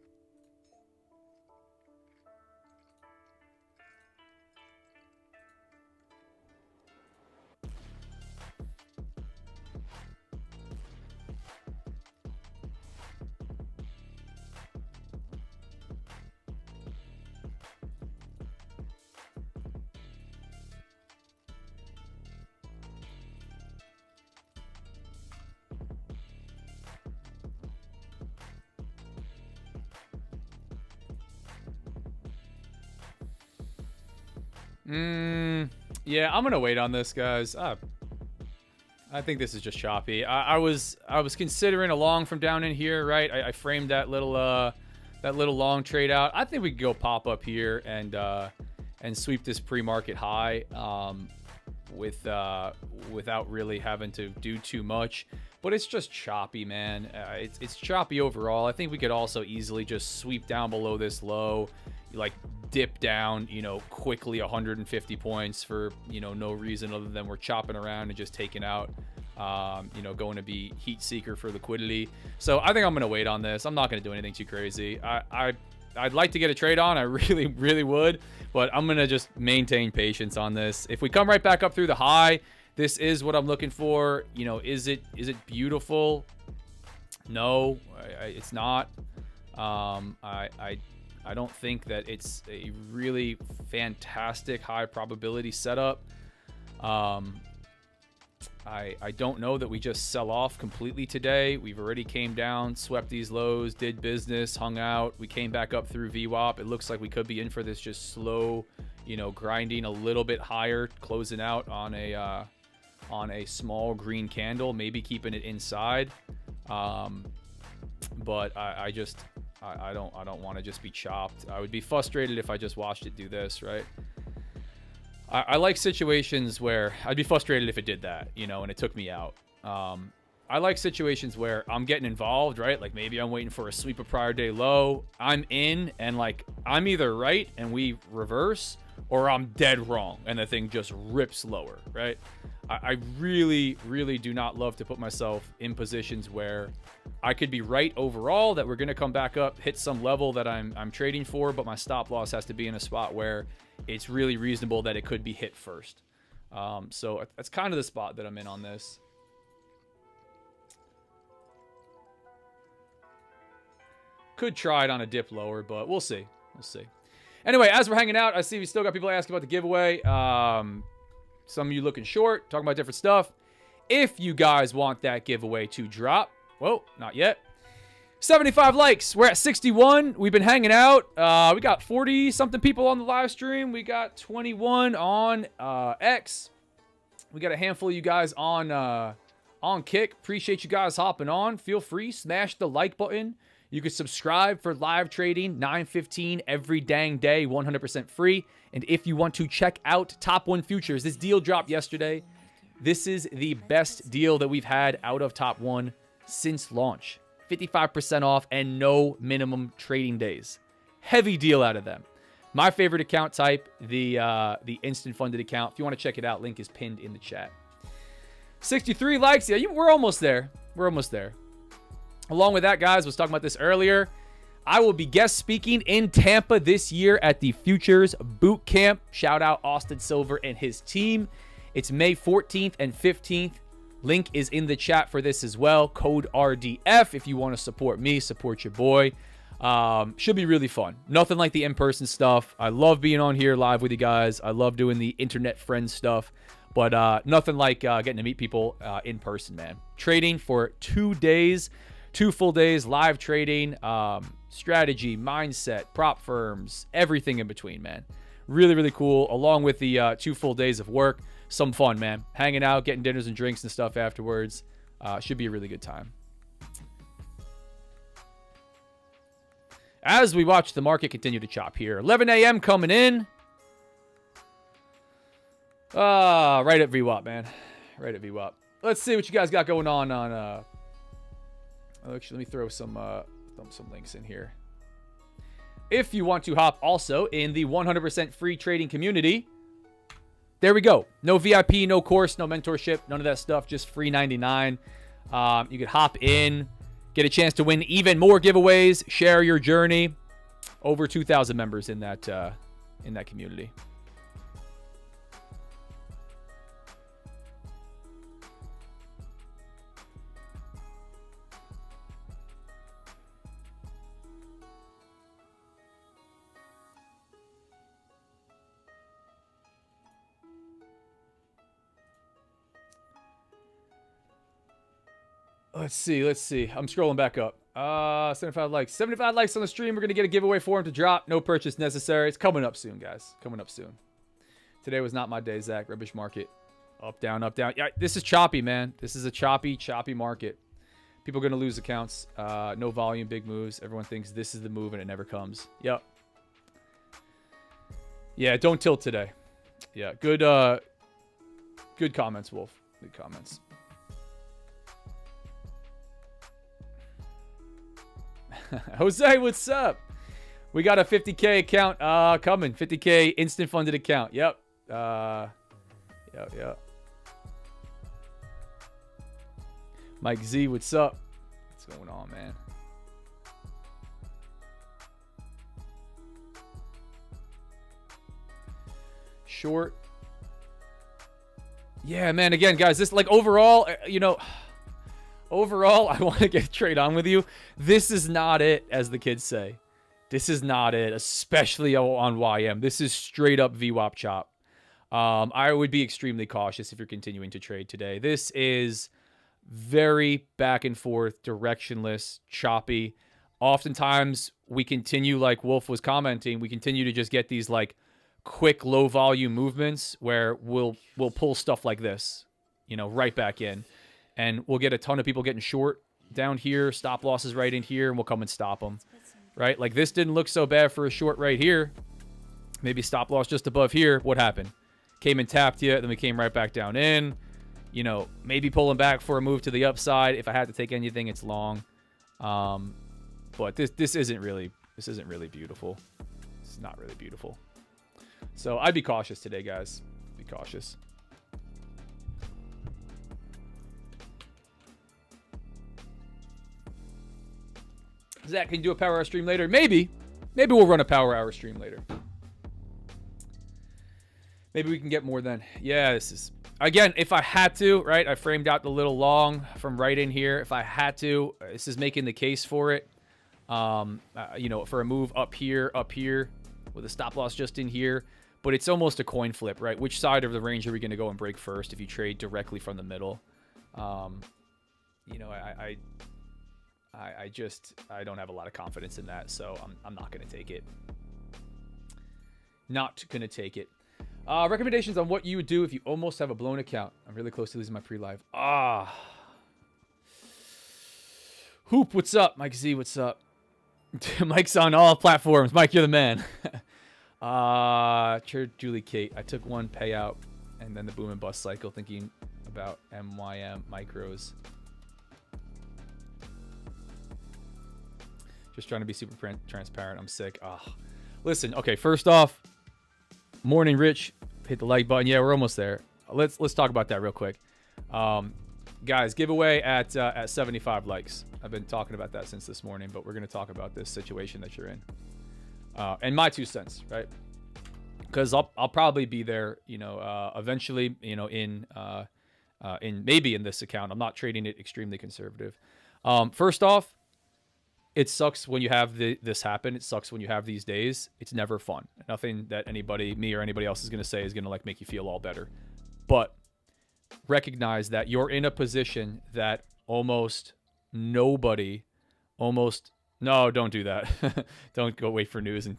[SPEAKER 2] Yeah, I'm gonna wait on this, guys. I think this is just choppy. I was considering a long from down in here, right? I framed that little long trade out. I think we could go pop up here and sweep this pre-market high without really having to do too much. But it's just choppy, man. It's choppy overall. I think we could also easily just sweep down below this low, like dip down, quickly 150 points for, no reason other than we're chopping around and just taking out, going to be heat seeker for liquidity. So I think I'm going to wait on this. I'm not going to do anything too crazy. I'd like to get a trade on. I really, really would, but I'm going to just maintain patience on this. If we come right back up through the high, this is what I'm looking for. Is it beautiful? No, it's not. I don't think that it's a really fantastic high probability setup. I don't know that we just sell off completely today. We've already came down, swept these lows, did business, hung out. We came back up through VWAP. It looks like we could be in for this just slow, grinding a little bit higher, closing out on a small green candle, maybe keeping it inside. But I don't want to just be chopped. I would be frustrated if I just watched it do this, right? I like situations where I'd be frustrated if it did that, and it took me out. I like situations where I'm getting involved, right? Like maybe I'm waiting for a sweep of prior day low. I'm in and like I'm either right and we reverse, or I'm dead wrong and the thing just rips lower, right? I really, really do not love to put myself in positions where I could be right overall that we're going to come back up, hit some level that I'm trading for, but my stop loss has to be in a spot where it's really reasonable that it could be hit first. So that's kind of the spot that I'm in on this. Could try it on a dip lower, but we'll see. We'll see. Anyway, as we're hanging out, I see we still got people asking about the giveaway. Some of you looking short, talking about different stuff. If you guys want that giveaway to drop, whoa, not yet. 75 likes. We're at 61. We've been hanging out. We got 40-something people on the live stream. We got 21 on X. We got a handful of you guys on Kick. Appreciate you guys hopping on. Feel free, smash the like button. You can subscribe for live trading, 9:15 every dang day, 100% free. And if you want to check out Top 1 Futures, this deal dropped yesterday. This is the best deal that we've had out of Top 1 since launch. 55% off and no minimum trading days. Heavy deal out of them. My favorite account type, the instant funded account. If you want to check it out, link is pinned in the chat. 63 likes. Yeah, we're almost there. We're almost there. Along with that, guys, was talking about this earlier. I will be guest speaking in Tampa this year at the Futures Boot Camp. Shout out Austin Silver and his team. It's May 14th and 15th. Link is in the chat for this as well. Code RDF if you want to support me, support your boy. Should be really fun. Nothing like the in-person stuff. I love being on here live with you guys. I love doing the internet friend stuff. But nothing like getting to meet people in person, man. Trading for 2 days. 2 full days, live trading, strategy, mindset, prop firms, everything in between, man. Really, really cool. Along with the 2 full days of work. Some fun, man. Hanging out, getting dinners and drinks and stuff afterwards. Should be a really good time. As we watch the market continue to chop here. 11 a.m. coming in. Right at VWAP, man. Right at VWAP. Let's see what you guys got going on Actually, let me throw some links in here. If you want to hop also in the 100% free trading community, there we go. No VIP, no course, no mentorship, none of that stuff. Just free 99. You could hop in, get a chance to win even more giveaways, share your journey. Over 2,000 members in that community. Let's see. I'm scrolling back up. 75 likes. 75 likes on the stream. We're going to get a giveaway for him to drop. No purchase necessary. It's coming up soon, guys. Coming up soon. Today was not my day, Zach. Rubbish market. Up, down, up, down. Yeah, this is choppy, man. This is a choppy market. People are going to lose accounts. No volume, big moves. Everyone thinks this is the move, and it never comes. Yep. Yeah, don't tilt today. Yeah, good comments, Wolf. Good comments. Jose, what's up? We got a 50K account coming. 50K instant funded account. Yep. Yep. Mike Z, what's up? What's going on, man? Short. Yeah, man. Again, guys, this like overall, overall, I want to get trade on with you. This is not it, as the kids say. This is not it, especially on YM. This is straight up VWAP chop. I would be extremely cautious if you're continuing to trade today. This is very back and forth, directionless, choppy. Oftentimes, we continue, like Wolf was commenting, we continue to just get these like quick, low volume movements where we'll pull stuff like this, right back in. And we'll get a ton of people getting short down here, stop losses right in here, and we'll come and stop them, right? Like this didn't look so bad for a short right here. Maybe stop loss just above here. What happened? Came and tapped you, then we came right back down in. Maybe pulling back for a move to the upside. If I had to take anything, it's long. But this isn't really beautiful. It's not really beautiful. So I'd be cautious today, guys. Be cautious. Zach, can you do a power hour stream later? Maybe we'll run a power hour stream later. Maybe we can get more than. Yeah, this is, again, if I had to, right? I framed out the little long from right in here. If I had to, this is making the case for it. For a move up here with a stop loss just in here. But it's almost a coin flip, right? Which side of the range are we going to go and break first if you trade directly from the middle? I don't have a lot of confidence in that, so I'm not going to take it. Not going to take it. Recommendations on what you would do if you almost have a blown account. I'm really close to losing my pre-live. Hoop, what's up? Mike Z, what's up? Mike's on all platforms. Mike, you're the man. Julie Kate, I took one payout and then the boom and bust cycle thinking about MYM micros. Just trying to be super transparent. I'm sick. Listen, okay, first off, morning, Rich. Hit the like button. Yeah, we're almost there. Let's talk about that real quick. Guys, giveaway at 75 likes. I've been talking about that since this morning, but we're going to talk about this situation that you're in. And my 2 cents, right? Because I'll probably be there, eventually, in maybe in this account. I'm not trading it extremely conservative. First off, it sucks when you have this happen. It sucks when you have these days. It's never fun. Nothing that me or anybody else is going to say is going to like make you feel all better. But recognize that you're in a position that almost nobody, no, don't do that. Don't go wait for news and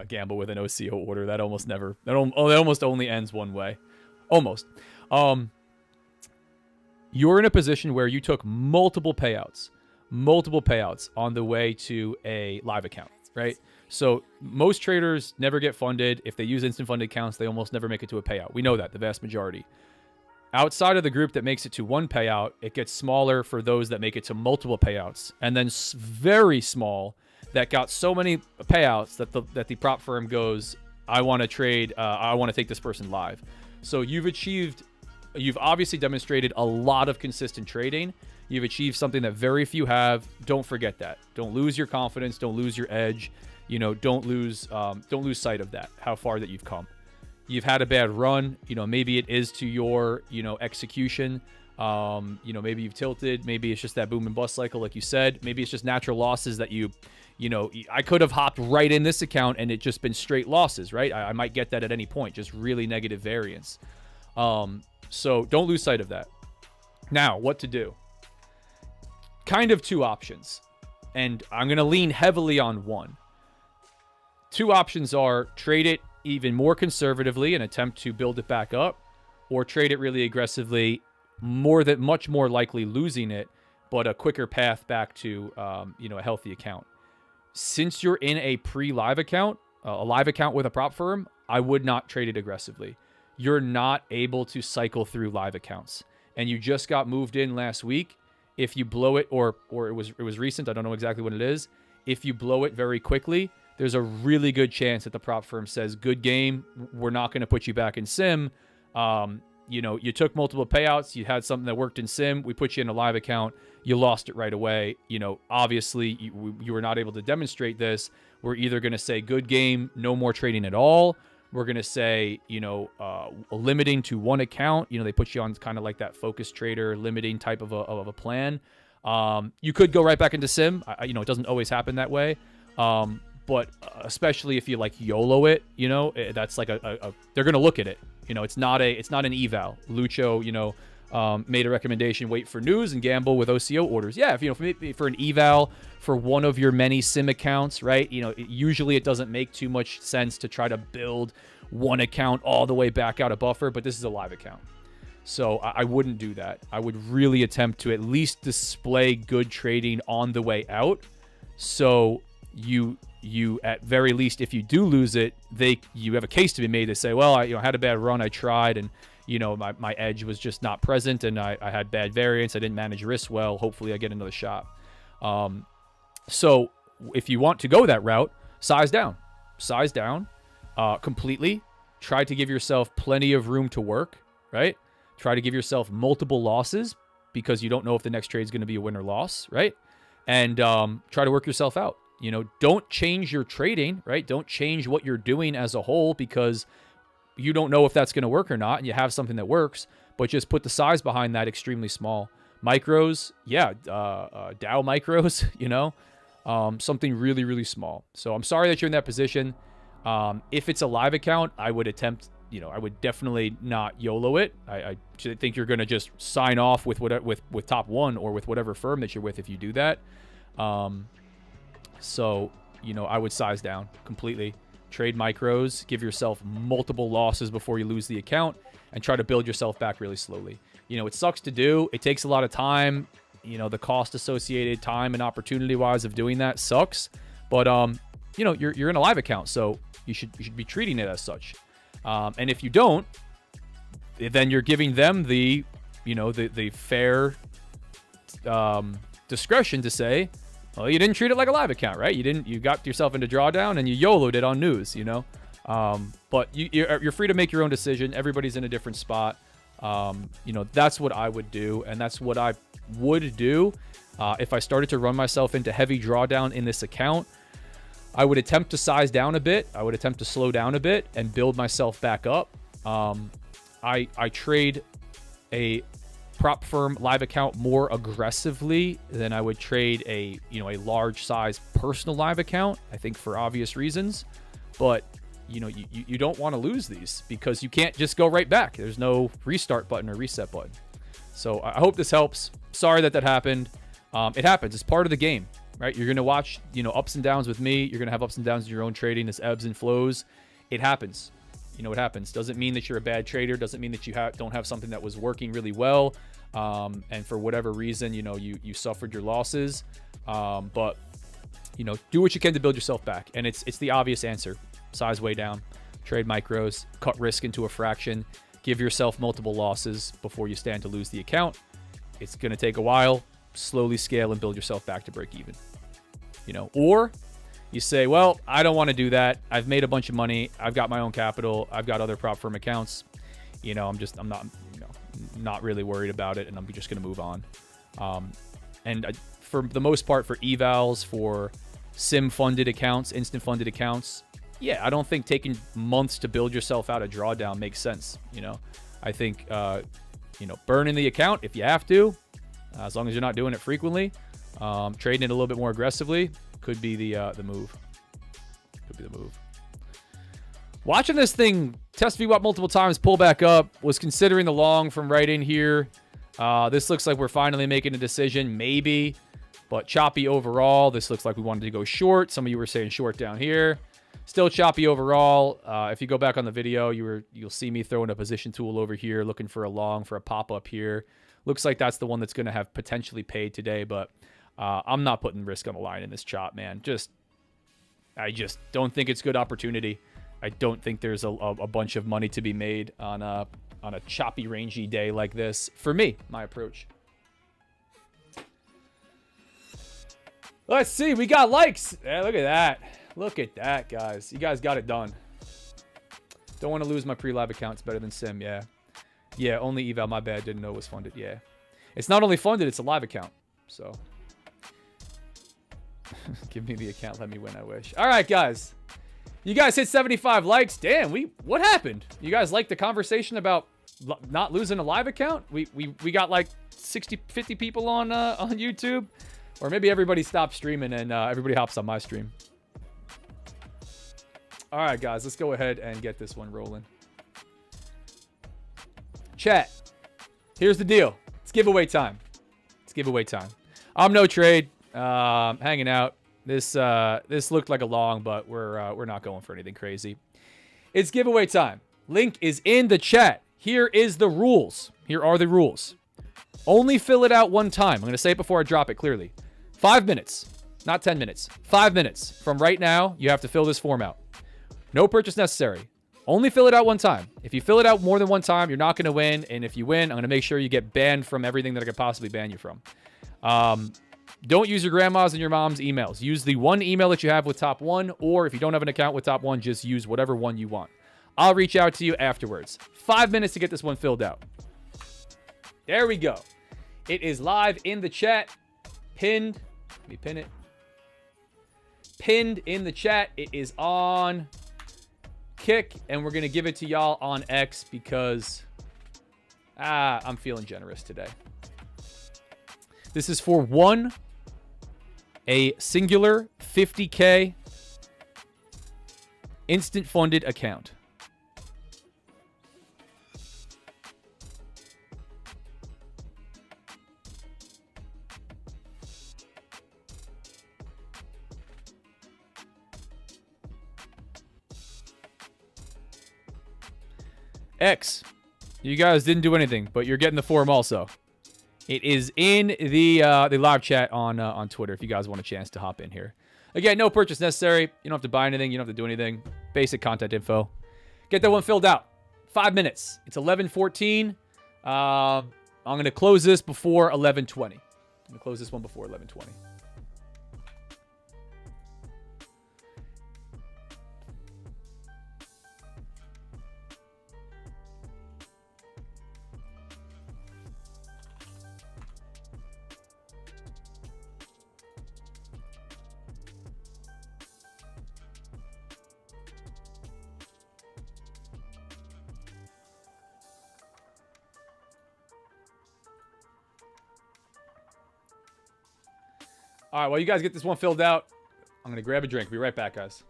[SPEAKER 2] gamble with an OCO order. That almost only ends one way. Almost. You're in a position where you took multiple payouts on the way to a live account, right? So most traders never get funded. If they use instant funded accounts, they almost never make it to a payout. We know that, the vast majority. Outside of the group that makes it to one payout, it gets smaller for those that make it to multiple payouts, and then very small that got so many payouts that the prop firm goes, I want to trade, I want to take this person live. So you've obviously demonstrated a lot of consistent trading. You've achieved something that very few have. Don't forget that. Don't lose your confidence. Don't lose your edge. You know, don't lose sight of that, how far that you've come. You've had a bad run. You know, maybe it is to your, you know, execution. You know, maybe you've tilted. Maybe it's just that boom and bust cycle, like you said. Maybe it's just natural losses that you know, I could have hopped right in this account and it just been straight losses, right? I might get that at any point, just really negative variance. So don't lose sight of that. Now, what to do? Kind of two options. And I'm going to lean heavily on one. Two options are trade it even more conservatively and attempt to build it back up, or trade it really aggressively, much more likely losing it, but a quicker path back to you know, a healthy account. Since you're in a pre-live account, a live account with a prop firm, I would not trade it aggressively. You're not able to cycle through live accounts, and you just got moved in last week. If you blow it, or it was recent, I don't know exactly what it is. If you blow it very quickly, there's a really good chance that the prop firm says, good game, we're not going to put you back in sim. You know, you took multiple payouts, you had something that worked in sim, we put you in a live account, you lost it right away. You know, obviously you were not able to demonstrate this. We're either going to say, good game, no more trading at all. We're going to say, you know, limiting to one account. You know, they put you on kind of like that focus trader limiting type of a plan. You could go right back into sim. You know, it doesn't always happen that way. But especially if you like YOLO it, you know, that's like they're going to look at it. You know, it's not an eval. Lucho, you know, made a recommendation, wait for news and gamble with OCO orders. Yeah, if, you know, for an eval for one of your many sim accounts, right? You know, usually it doesn't make too much sense to try to build one account all the way back out a buffer, but this is a live account. So I wouldn't do that. I would really attempt to at least display good trading on the way out. So you at very least, if you do lose it, you have a case to be made to say, well, I had a bad run, I tried, and you know, my edge was just not present, and I had bad variance, I didn't manage risk well, hopefully I get another shot. So if you want to go that route, size down completely. Try to give yourself plenty of room to work, right? Try to give yourself multiple losses because you don't know if the next trade is going to be a win or loss, right? And try to work yourself out. You know, don't change your trading, right? Don't change what you're doing as a whole because you don't know if that's going to work or not, and you have something that works, but just put the size behind that extremely small. Micros, yeah, Dow micros, you know, something really, really small. So I'm sorry that you're in that position. If it's a live account, I would attempt, you know, I would definitely not YOLO it. I think you're going to just sign off with top one or with whatever firm that you're with if you do that. So, you know, I would size down completely. Trade micros, give yourself multiple losses before you lose the account, and try to build yourself back really slowly. You know, it sucks to do. It takes a lot of time. You know, the cost associated time and opportunity-wise of doing that sucks. But, you know, you're in a live account, so you should be treating it as such. And if you don't, then you're giving them the, you know, the fair discretion to say, well, you didn't treat it like a live account, right? You got yourself into drawdown and you YOLO'd it on news, you know? But you're free to make your own decision. Everybody's in a different spot. You know, that's what I would do. And that's what I would do. If I started to run myself into heavy drawdown in this account, I would attempt to size down a bit. I would attempt to slow down a bit and build myself back up. I trade a prop firm live account more aggressively than I would trade a large size personal live account, I think for obvious reasons. But you know, you don't want to lose these because you can't just go right back. There's no restart button or reset button. So I hope this helps. Sorry that happened. It happens. It's part of the game, right? You're going to watch, you know, ups and downs with me. You're going to have ups and downs in your own trading. This ebbs and flows. It happens. You know, it happens. Doesn't mean that you're a bad trader. Doesn't mean that you don't have something that was working really well. And for whatever reason, you know, you suffered your losses. But, you know, do what you can to build yourself back. And it's the obvious answer. Size way down. Trade micros. Cut risk into a fraction. give yourself multiple losses before you stand to lose the account. It's going to take a while. Slowly scale and build yourself back to break even. You know, or you say, well, I don't want to do that. I've made a bunch of money. I've got my own capital. I've got other prop firm accounts. You know, I'm not, not really worried about it, and I'm just going to move on. For the most part, for evals, for sim-funded accounts, instant-funded accounts, yeah, I don't think taking months to build yourself out a drawdown makes sense. You know, I think, burning the account if you have to, as long as you're not doing it frequently, trading it a little bit more aggressively could be the move. Could be the move. Watching this thing test VWAP multiple times, pull back up, was considering the long from right in here. This looks like we're finally making a decision, maybe, but choppy overall. This looks like we wanted to go short. Some of you were saying short down here. Still choppy overall. If you go back on the video, you'll see me throwing a position tool over here, looking for a long for a pop-up here. Looks like that's the one that's going to have potentially paid today, but I'm not putting risk on the line in this chop, man. I just don't think it's good opportunity. I don't think there's a bunch of money to be made on a choppy, rangy day like this. For me, my approach. Let's see. We got likes. Yeah, look at that. Look at that, guys. You guys got it done. Don't want to lose my pre-live account. It's better than sim. Yeah. Yeah, only eval. My bad. Didn't know it was funded. Yeah. It's not only funded, it's a live account. So. Give me the account. Let me win, I wish. All right, guys. You guys hit 75 likes. Damn, what happened? You guys like the conversation about not losing a live account? We got like 50 people on YouTube. Or maybe everybody stopped streaming and everybody hops on my stream. All right, guys, let's go ahead and get this one rolling. Chat, here's the deal. It's giveaway time. It's giveaway time. I'm no trade, hanging out. This looked like a long, but we're not going for anything crazy. It's giveaway time. Link is in the chat. Here is the rules. Here are the rules. Only fill it out one time. I'm going to say it before I drop it clearly. 5 minutes, not 10 minutes. 5 minutes from right now. You have to fill this form out. No purchase necessary. Only fill it out one time. If you fill it out more than one time, you're not going to win. And if you win, I'm going to make sure you get banned from everything that I could possibly ban you from. Don't use your grandma's and your mom's emails. Use the one email that you have with Top One, or if you don't have an account with Top One, just use whatever one you want. I'll reach out to you afterwards. 5 minutes to get this one filled out. There we go. It is live in the chat. Pinned. Let me pin it. Pinned in the chat. It is on Kick, and we're going to give it to y'all on X because I'm feeling generous today. This is for a singular 50K instant funded account. X, you guys didn't do anything, but you're getting the form also. It is in the live chat on Twitter if you guys want a chance to hop in here. Again, no purchase necessary. You don't have to buy anything. You don't have to do anything. Basic contact info. Get that one filled out. 5 minutes. It's 11:14. I'm going to close this before 11:20. I'm going to close this one before 11:20. All right, while you guys get this one filled out, I'm going to grab a drink. Be right back, guys.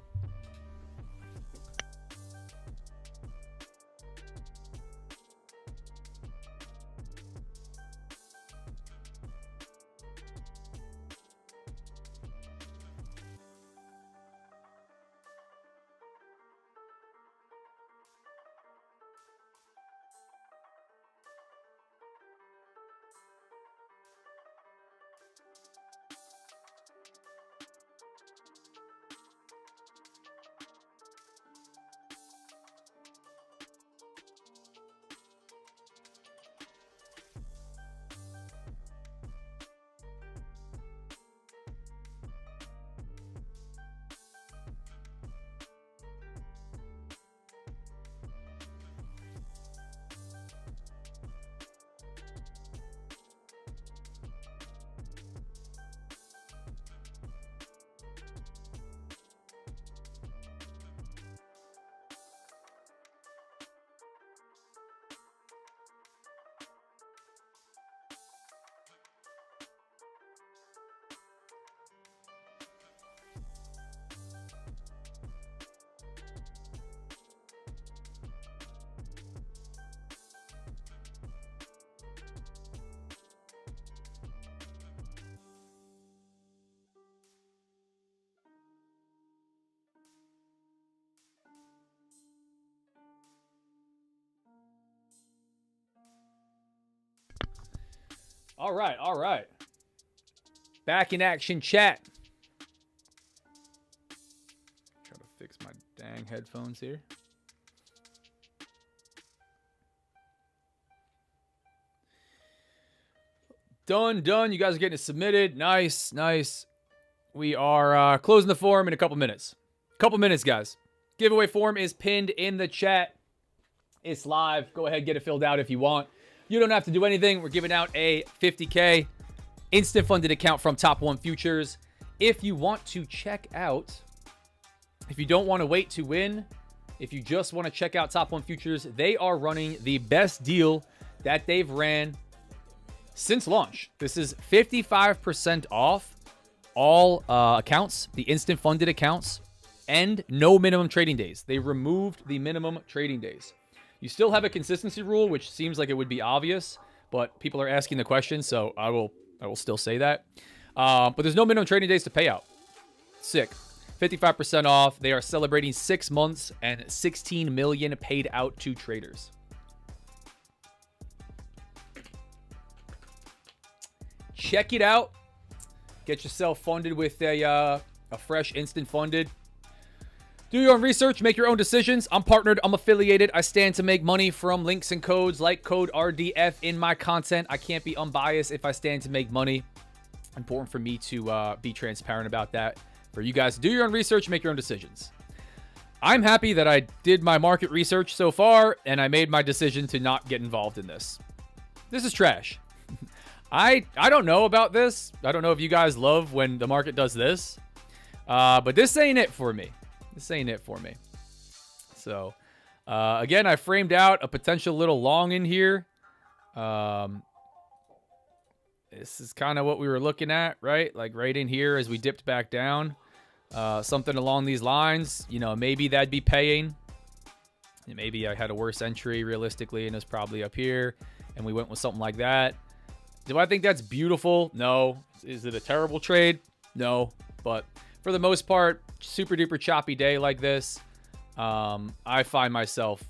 [SPEAKER 2] All right, all right. Back in action, chat. Try to fix my dang headphones here. Done. You guys are getting it submitted. Nice. We are closing the form in a couple minutes. Couple minutes, guys. Giveaway form is pinned in the chat. It's live. Go ahead, get it filled out if you want. You don't have to do anything. We're giving out a 50K instant funded account from Top 1 Futures. If you want to check out, if you don't want to wait to win, if you just want to check out Top 1 Futures, they are running the best deal that they've ran since launch. This is 55% off all accounts, the instant funded accounts, and no minimum trading days. They removed the minimum trading days. You still have a consistency rule, which seems like it would be obvious, but people are asking the question, so I will still say that. But there's no minimum trading days to pay out. Sick. 55% off. They are celebrating 6 months and 16 million paid out to traders. Check it out. Get yourself funded with a fresh instant funded. Do your own research, make your own decisions. I'm partnered, I'm affiliated. I stand to make money from links and codes like code RDF in my content. I can't be unbiased if I stand to make money. Important for me to be transparent about that. For you guys to do your own research, make your own decisions. I'm happy that I did my market research so far, and I made my decision to not get involved in this. This is trash. I don't know about this. I don't know if you guys love when the market does this. But this ain't it for me. So, again, I framed out a potential little long in here. This is kind of what we were looking at, right? Like right in here as we dipped back down. Something along these lines. You know, maybe that'd be paying. And maybe I had a worse entry realistically and it's probably up here. And we went with something like that. Do I think that's beautiful? No. Is it a terrible trade? No. But for the most part, super duper choppy day like this, I find myself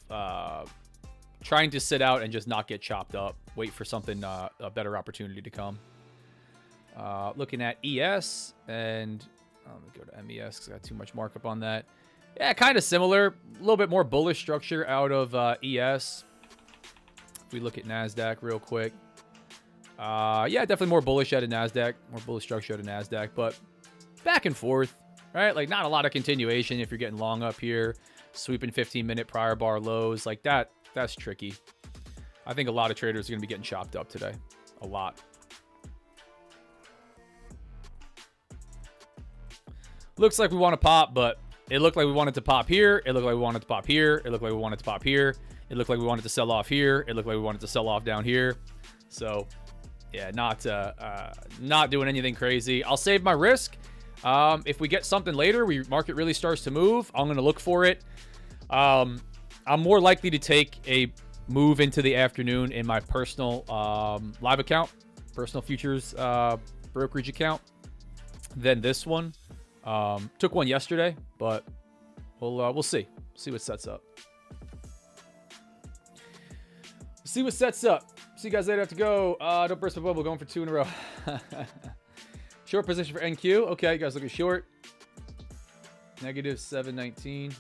[SPEAKER 2] trying to sit out and just not get chopped up. Wait for something, a better opportunity to come. Looking at ES, and let me go to MES because I got too much markup on that. Yeah, kind of similar. A little bit more bullish structure out of ES. If we look at NASDAQ real quick. Yeah, definitely more bullish out of NASDAQ. More bullish structure out of NASDAQ, but back and forth, right? Like not a lot of continuation if you're getting long up here. Sweeping 15-minute prior bar lows. Like that's tricky. I think a lot of traders are going to be getting chopped up today. A lot. Looks like we want to pop, but it looked like we wanted to pop here. It looked like we wanted to pop here. It looked like we wanted to pop here. It looked like we wanted to sell off here. It looked like we wanted to sell off down here. So, yeah, not doing anything crazy. I'll save my risk. If we get something later, market really starts to move, I'm going to look for it. I'm more likely to take a move into the afternoon in my personal live account, personal futures brokerage account, than this one. Took one yesterday, but we'll see. See what sets up. See what sets up. See you guys later. I have to go. Don't burst my bubble. Going for 2 in a row. Short position for NQ. Okay, you guys looking short. Negative 719.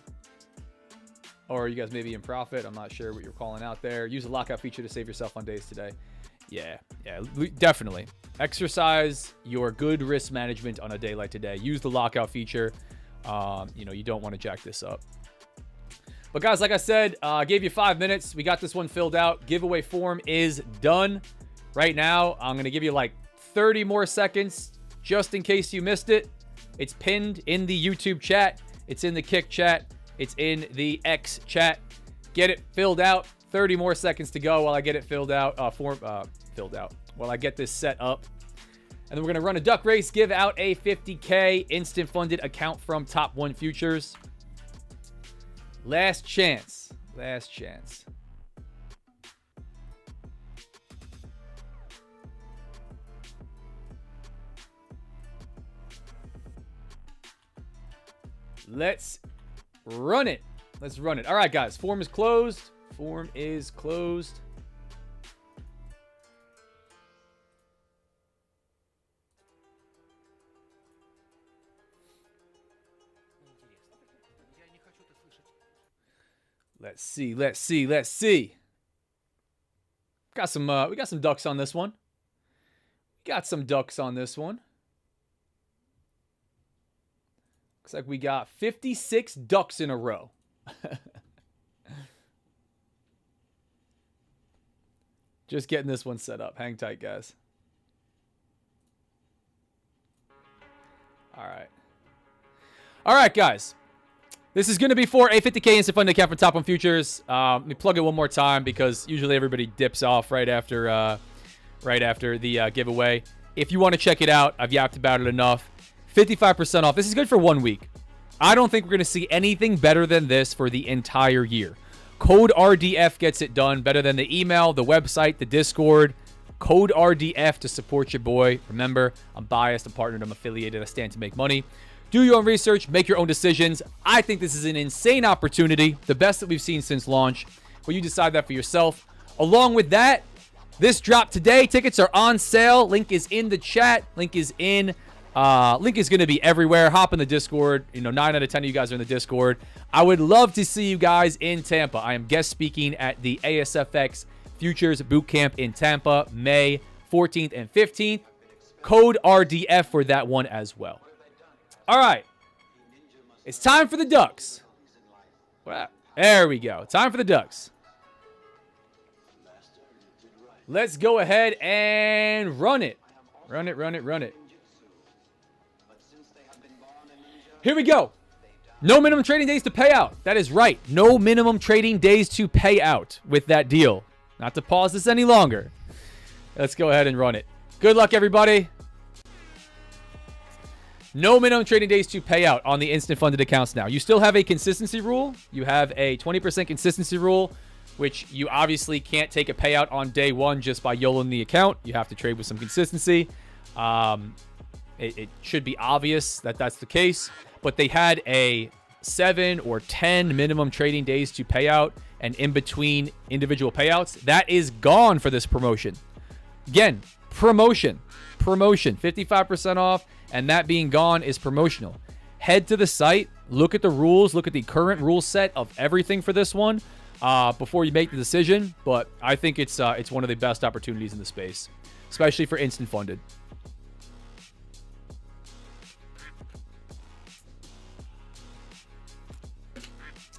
[SPEAKER 2] Or you guys may be in profit. I'm not sure what you're calling out there. Use the lockout feature to save yourself on days today. Yeah, definitely. Exercise your good risk management on a day like today. Use the lockout feature. You don't want to jack this up. But guys, like I said, I gave you 5 minutes. We got this one filled out. Giveaway form is done. Right now, I'm going to give you like 30 more seconds just in case you missed it. It's pinned in the YouTube chat. It's in the Kick chat. It's in the X chat. Get it filled out. 30 more seconds to go while I get it filled out. While I get this set up. And then we're going to run a duck race, give out a 50K instant funded account from Top 1 Futures. Last chance. Last chance. Let's run it. Let's run it. All right, guys. Form is closed. Form is closed. Let's see. Let's see. Let's see. We got some ducks on this one. Got some ducks on this one. Looks like we got 56 ducks in a row. Just getting this one set up. Hang tight, guys. All right. All right, guys. This is going to be for a 50K instant funded account for Top 1 Futures. Let me plug it one more time because usually everybody dips off right after the giveaway. If you want to check it out, I've yapped about it enough. 55% off. This is good for 1 week. I don't think we're going to see anything better than this for the entire year. Code RDF gets it done. Better than the email, the website, the Discord. Code RDF to support your boy. Remember, I'm biased, I'm partnered, I'm affiliated, I stand to make money. Do your own research, make your own decisions. I think this is an insane opportunity, the best that we've seen since launch. But you decide that for yourself. Along with that, this dropped today. Tickets are on sale. Link is in the chat. Link is going to be everywhere. Hop in the Discord. 9 out of 10 of you guys are in the Discord. I would love to see you guys in Tampa. I am guest speaking at the ASFX Futures Bootcamp in Tampa, May 14th and 15th. Code RDF for that one as well. All right. It's time for the Ducks. There we go. Time for the Ducks. Let's go ahead and run it. Run it. Here we go. No minimum trading days to pay out. That is right. No minimum trading days to pay out with that deal. Not to pause this any longer. Let's go ahead and run it. Good luck, everybody. No minimum trading days to pay out on the instant funded accounts now. You still have a consistency rule. You have a 20% consistency rule, which you obviously can't take a payout on day one just by YOLOing the account. You have to trade with some consistency. It should be obvious that that's the case. But they had a 7 or 10 minimum trading days to pay out and in between individual payouts. That is gone for this promotion. Again, promotion, 55% off. And that being gone is promotional. Head to the site, look at the rules, look at the current rule set of everything for this one before you make the decision. But I think it's one of the best opportunities in the space, especially for instant funded.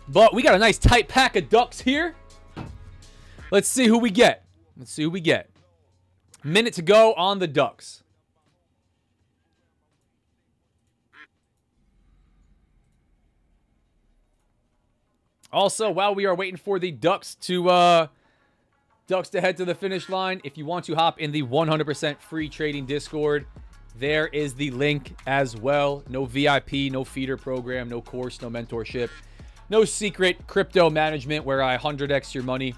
[SPEAKER 2] But we got a nice tight pack of ducks here. Let's see who we get. Minute to go on the Ducks. Also, while we are waiting for the Ducks to head to the finish line, if you want to hop in the 100% free trading Discord, there is the link as well. No VIP, no feeder program, no course, no mentorship, no secret crypto management where I 100x your money.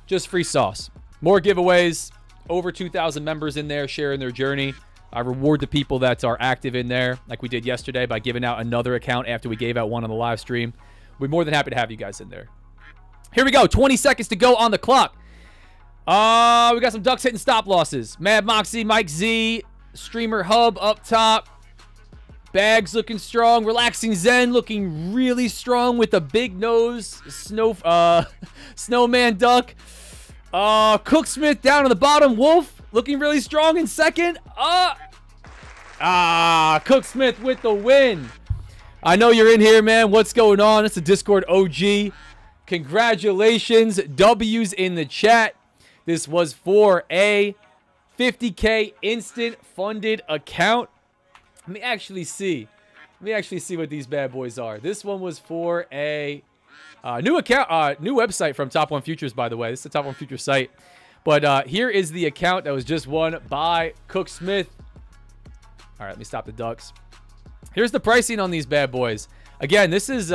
[SPEAKER 2] Just free sauce. More giveaways. Over 2,000 members in there sharing their journey. I reward the people that are active in there, like we did yesterday by giving out another account after we gave out one on the live stream. We're more than happy to have you guys in there. Here we go. 20 seconds to go on the clock. We got some Ducks hitting stop losses. Mad Moxie, Mike Z, Streamer Hub up top. Bags looking strong. Relaxing Zen looking really strong with a big nose. Snowman Duck. Cooksmith down on the bottom. Wolf looking really strong in second. Cooksmith with the win. I know you're in here, man. What's going on? It's a Discord OG. Congratulations. W's in the chat. This was for a 50K instant funded account. Let me actually see what these bad boys are. This one was for a new account, new website from Top 1 Futures, by the way. This is the Top 1 Futures site. But here is the account that was just won by Cooksmith. All right, let me stop the Ducks. Here's the pricing on these bad boys. Again, this is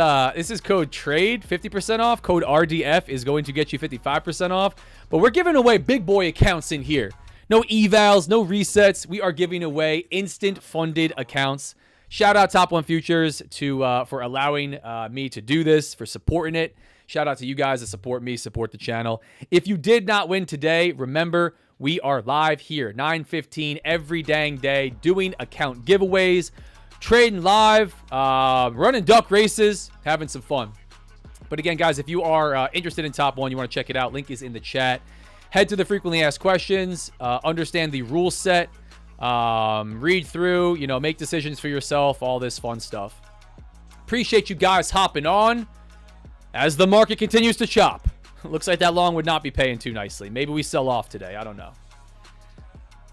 [SPEAKER 2] code TRADE, 50% off. Code RDF is going to get you 55% off. But we're giving away big boy accounts in here. No evals, no resets. We are giving away instant funded accounts. Shout out Top 1 Futures for allowing me to do this, for supporting it. Shout out to you guys that support me, support the channel. If you did not win today, remember, we are live here, 9:15 every dang day, doing account giveaways, trading live, running duck races, having some fun. But again, guys, if you are interested in Top 1, you want to check it out, link is in the chat. Head to the frequently asked questions, understand the rule set, read through, make decisions for yourself, all this fun stuff. Appreciate you guys hopping on as the market continues to chop. Looks like that long would not be paying too nicely. Maybe we sell off today. I don't know.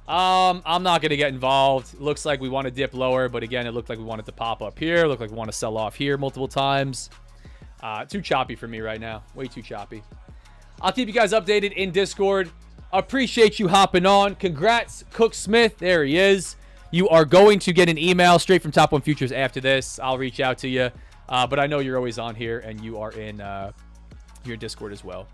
[SPEAKER 2] I'm not going to get involved. Looks like we want to dip lower, but again, it looked like we wanted to pop up here. Looked like we want to sell off here multiple times. Too choppy for me right now. Way too choppy. I'll keep you guys updated in Discord. Appreciate you hopping on. Congrats, Cook Smith. There he is. You are going to get an email straight from Top 1 Futures after this. I'll reach out to you. But I know you're always on here, and you are in your Discord as well.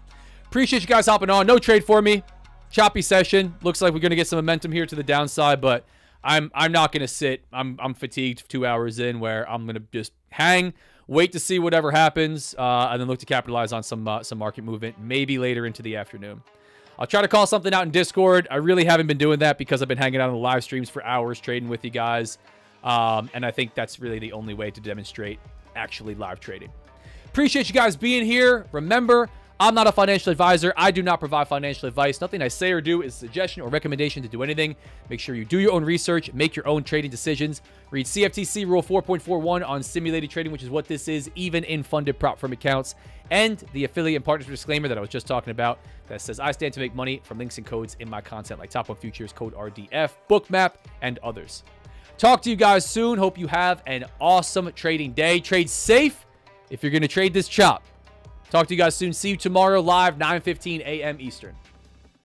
[SPEAKER 2] Appreciate you guys hopping on. No trade for me. Choppy session. Looks like we're going to get some momentum here to the downside, but I'm not going to sit. I'm fatigued 2 hours in where I'm going to just hang, wait to see whatever happens, and then look to capitalize on some market movement maybe later into the afternoon. I'll try to call something out in Discord. I really haven't been doing that because I've been hanging out on the live streams for hours trading with you guys, and I think that's really the only way to demonstrate actually live trading. Appreciate you guys being here. Remember, I'm not a financial advisor. I do not provide financial advice. Nothing I say or do is a suggestion or recommendation to do anything. Make sure you do your own research, make your own trading decisions. Read CFTC Rule 4.41 on simulated trading, which is what this is, even in funded prop firm accounts, and the affiliate and partnership disclaimer that I was just talking about that says I stand to make money from links and codes in my content like Top 1 Futures, code RDF, Bookmap, and others. Talk to you guys soon. Hope you have an awesome trading day. Trade safe if you're going to trade this chop. Talk to you guys soon. See you tomorrow live, 9:15 a.m. Eastern.